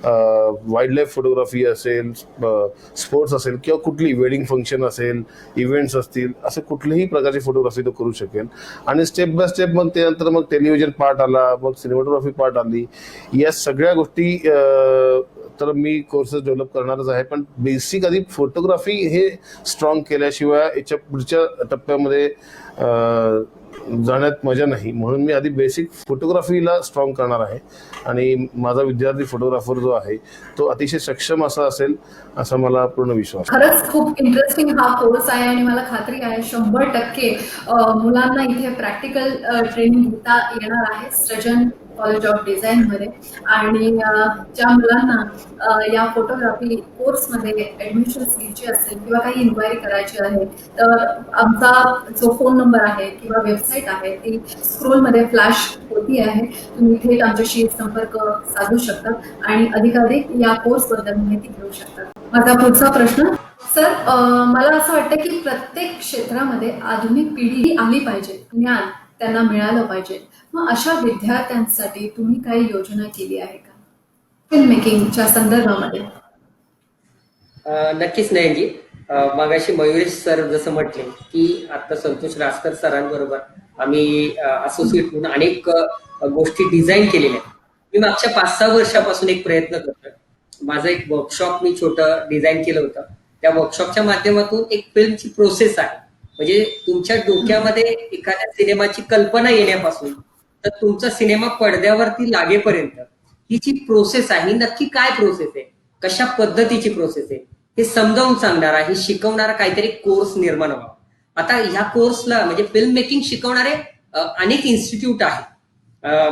वाईल्ड लाईफ फोटोग्राफी असेल, स्पोर्ट्स असेल किंवा कुठली वेडिंग फंक्शन असेल, इव्हेंट्स असतील, असे कुठल्याही प्रकारची फोटोग्राफी तो करू शकेल. आणि स्टेप बाय स्टेप मग त्यानंतर मग टेलिव्हिजन पार्ट आला, मग सिनेमॅटोग्राफी पार्ट आली. या सगळ्या गोष्टी तर मी कोर्सेस डेव्हलप करणारच आहे. पण बेसिक आधी फोटोग्राफी हे स्ट्रॉंग केल्याशिवाय याच्या पुढच्या टप्प्यामध्ये जाण्यात मजा नाही. म्हणून मी आधी बेसिक फोटोग्राफीला स्ट्रॉंग करणार आहे. आणि माझा विद्यार्थी फोटोग्राफर जो आहे तो अतिशय सक्षम असा असेल असा मला पूर्ण विश्वास आहे. खरंच खूप इंटरेस्टिंग हा कोर्स आहे आणि मला खात्री आहे 100% मुलांना इथे प्रॅक्टिकल ट्रेनिंग घेता येणार आहे सृजन कॉलेज ऑफ डिझाईनमध्ये. आणि ज्या मुलांना या फोटोग्राफी कोर्समध्ये ॲडमिशन्स घ्यायची असेल किंवा काही इन्क्वायरी करायची आहे तर आमचा जो फोन नंबर आहे किंवा वेबसाईट आहे ती स्क्रोलमध्ये फ्लॅश होती आहे. तुम्ही थेट आमच्याशी संपर्क साधू शकता आणि अधिकाधिक या कोर्सबद्दल माहिती घेऊ शकता. माझा पुढचा प्रश्न सर, मला असं वाटतं की प्रत्येक क्षेत्रामध्ये आधुनिक पिढी आली पाहिजे, ज्ञान त्यांना मिळालं पाहिजे. मग अशा विद्यार्थ्यांसाठी तुम्ही काही योजना केली आहे का फिल्म मेकिंगच्या संदर्भामध्ये? नक्कीच नयनजी. मगाशी मयुरेश सर जसं म्हटले की आता संतोष रासकर सरांबरोबर आम्ही असोसिएट म्हणून अनेक गोष्टी डिझाईन केलेल्या आहेत. मी मागच्या 5-6 वर्षापासून एक प्रयत्न करतोय. माझं एक वर्कशॉप मी छोटं डिझाईन केलं होतं. त्या वर्कशॉपच्या माध्यमातून एक फिल्मची प्रोसेस आहे. म्हणजे तुमच्या डोक्यामध्ये एखाद्या सिनेमाची कल्पना येण्यापासून तर तुमचा सिनेमा पडद्यावरती लागेपर्यंत ही जी प्रोसेस आहे ही नक्की काय प्रोसेस आहे, कशा पद्धतीची प्रोसेस आहे हे समजावून सांगणारा, हे शिकवणारा काहीतरी कोर्स निर्माण व्हावा. आता ह्या कोर्सला म्हणजे फिल्म मेकिंग शिकवणारे अनेक इन्स्टिट्यूट आहेत.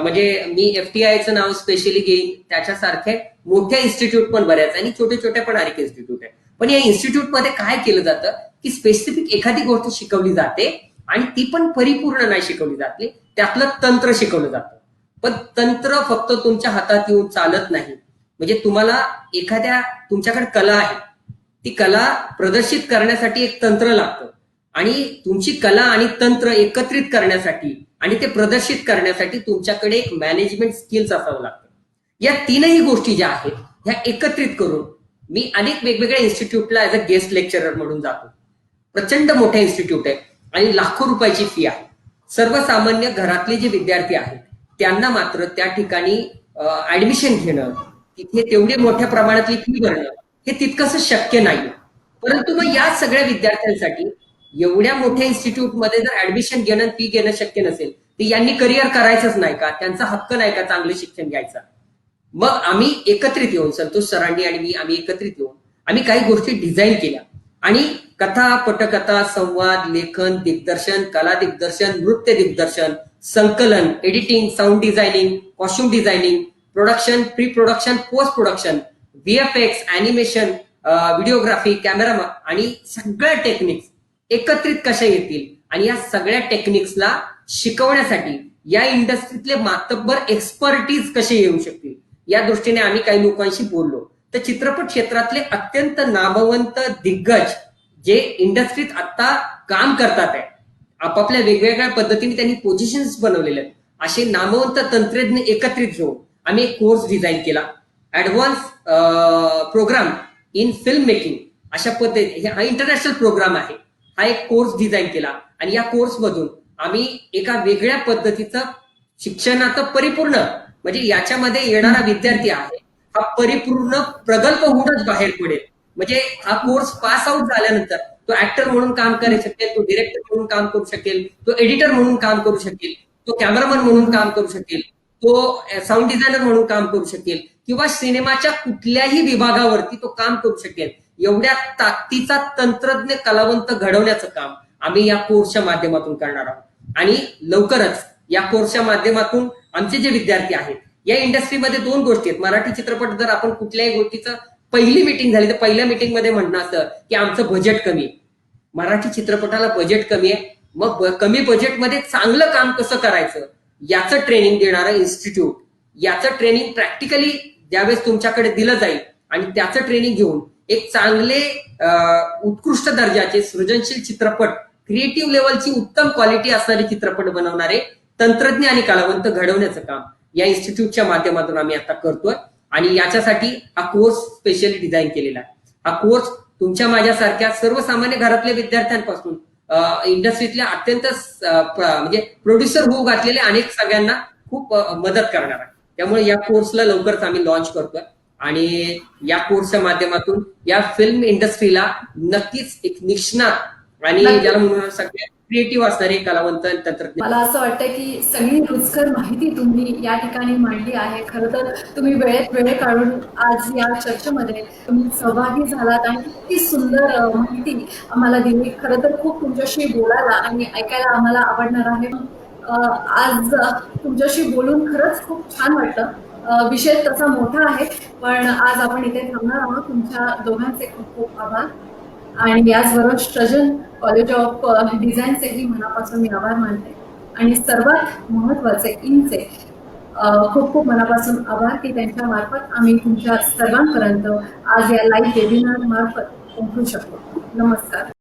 म्हणजे मी FTIचं नाव स्पेशली घेईन, त्याच्यासारखे मोठ्या इन्स्टिट्यूट पण बऱ्याच आणि छोटे छोटे पण अनेक इन्स्टिट्यूट आहेत. पण या इन्स्टिट्यूटमध्ये काय केलं जातं की स्पेसिफिक एखादी गोष्ट शिकवली जाते आणि ती पण परिपूर्ण नाही शिकवली जाते, त्यातलं तंत्र शिकवलं जातं. पण तंत्र फक्त तुमच्या हातात येऊन चालत नाही. म्हणजे तुम्हाला एखाद्या तुमच्याकडे कला आहे, ती कला प्रदर्शित करण्यासाठी एक तंत्र लागतं आणि तुमची कला आणि तंत्र एकत्रित करण्यासाठी आणि ते प्रदर्शित करण्यासाठी तुमच्याकडे एक मॅनेजमेंट स्किल्स असावं लागतं. या तीनही गोष्टी ज्या आहेत ह्या एकत्रित करून मी अनेक वेगवेगळ्या इन्स्टिट्यूटला ऍज अ गेस्ट लेक्चरर म्हणून जातो. प्रचंड मोठ्या इन्स्टिट्यूट आहे आणि लाखो रुपयाची फी आहे. सर्वसामान्य घरातले जे विद्यार्थी आहेत त्यांना मात्र त्या ठिकाणी ऍडमिशन घेणं तिथे तेवढी मोठ्या प्रमाणातली फी भरणं हे तितकंसं शक्य नाही. परंतु मग या सगळ्या विद्यार्थ्यांसाठी एवढ्या मोठ्या इन्स्टिट्यूटमध्ये जर ऍडमिशन घेणं फी घेणं शक्य नसेल तर यांनी करिअर करायचंच नाही का? त्यांचा हक्क नाही का चांगलं शिक्षण घ्यायचा? मग आम्ही एकत्रित येऊन संतोष सरांनी आणि मी आम्ही एकत्रित येऊन आम्ही काही गोष्टी डिझाईन केल्या आणि कथा, पटकथा, संवाद, लेखन, दिग्दर्शन, कला दिग्दर्शन, नृत्य दिग्दर्शन, संकलन, editing, sound designing, costume designing, production, pre production, post production, VFX, animation, videography, camera आणि सगळ्या टेक्निक्स एकत्रित कशा येतील आणि या सगळ्या टेक्निक्सला शिकवण्यासाठी या इंडस्ट्रीतले मातब्बर एक्सपर्टीज कसे येऊ शकतील या दृष्टीने आम्ही काही लोकांशी बोललो. तर चित्रपट क्षेत्रातले अत्यंत नामवंत दिग्गज जे इंडस्ट्रीत आता काम करतात आहे, आपापल्या वेगवेगळ्या पद्धतीने त्यांनी पोझिशन्स बनवलेले आहेत, असे नामवंत तंत्रज्ञ एकत्रित घेऊन आम्ही एक कोर्स डिझाईन केला. Advance programme in film making अशा पद्धती, हा इंटरनॅशनल प्रोग्राम आहे. हा एक कोर्स डिझाईन केला आणि या कोर्स मधून आम्ही एका वेगळ्या पद्धतीचं शिक्षणाचं परिपूर्ण म्हणजे याच्यामध्ये येणारा विद्यार्थी आहे हा परिपूर्ण प्रगल्भ होऊनच बाहेर पडेल. म्हणजे हा कोर्स पास आउट झाल्यानंतर तो ऍक्टर म्हणून काम करू शकेल, तो डिरेक्टर म्हणून काम करू शकेल, तो एडिटर म्हणून काम करू शकेल, तो कॅमेरामन म्हणून काम करू शकेल, तो साऊंड डिझायनर म्हणून काम करू शकेल किंवा सिनेमाच्या कुठल्याही विभागावरती तो काम करू शकेल. एवढ्या ताकदीचा तंत्रज्ञ कलावंत घडवण्याचं काम आम्ही या कोर्सच्या माध्यमातून करणार आहोत. आणि लवकरच या कोर्सच्या माध्यमातून आमचे जे विद्यार्थी आहेत या इंडस्ट्रीमध्ये दोन गोष्टी आहेत. मराठी चित्रपट जर आपण कुठल्याही गोष्टीचं पहिली मिटिंग झाली तर पहिल्या मिटिंगमध्ये म्हणणं असतं की आमचं बजेट कमी आहे. मराठी चित्रपटाला बजेट कमी आहे, मग कमी बजेटमध्ये चांगलं काम कसं करायचं याचं ट्रेनिंग देणारं इन्स्टिट्यूट, याचं ट्रेनिंग प्रॅक्टिकली ज्यावेळेस तुमच्याकडे दिलं जाईल आणि त्याचं ट्रेनिंग घेऊन एक चांगले उत्कृष्ट दर्जाचे सृजनशील चित्रपट, क्रिएटिव्ह लेवलची उत्तम क्वालिटी असणारे चित्रपट बनवणारे तंत्रज्ञ आणि कलावंत घडवण्याचं काम या इन्स्टिट्यूटच्या माध्यमातून आम्ही आता करतोय. आणि याच्यासाठी हा कोर्स स्पेशली डिझाईन केलेला आहे. हा कोर्स तुमच्या माझ्यासारख्या सर्वसामान्य घरातल्या विद्यार्थ्यांपासून इंडस्ट्रीतल्या अत्यंत म्हणजे प्रोड्युसर होऊ घातलेल्या अनेक सगळ्यांना खूप मदत करणार आहे. त्यामुळे या कोर्सला लवकरच आम्ही लॉन्च करतोय आणि या कोर्सच्या माध्यमातून या फिल्म इंडस्ट्रीला नक्कीच एक निष्णात आणि ज्याला म्हणून सगळ्या क्रिएटिव्ह असणारे कलावंत तंत्रज्ञ. मला असं वाटतं की सगळी रुचकर माहिती तुम्ही या ठिकाणी मांडली आहे. खरं तर तुम्ही वेळेत वेळ काढून आज या चर्चेमध्ये तुम्ही सहभागी झालात आणि इतकी सुंदर माहिती आम्हाला दिली. खरं तर खूप तुमच्याशी बोलायला आणि ऐकायला आम्हाला आवडणार आहे. आज तुमच्याशी बोलून खरंच खूप छान वाटलं. विषय तसा मोठा आहे पण आज आपण इथे थांबणार आहोत. तुमच्या दोघांचे खूप खूप आभार आणि याचबरोबर सृजन कॉलेज ऑफ डिझाईनचेही मनापासून मी आभार मानते. आणि सर्वात महत्वाचे इनचे खूप खूप मनापासून आभार की त्यांच्या मार्फत आम्ही तुमच्या सर्वांपर्यंत आज या लाईव्ह वेबिनार मार्फत पोहोचू शकतो. नमस्कार.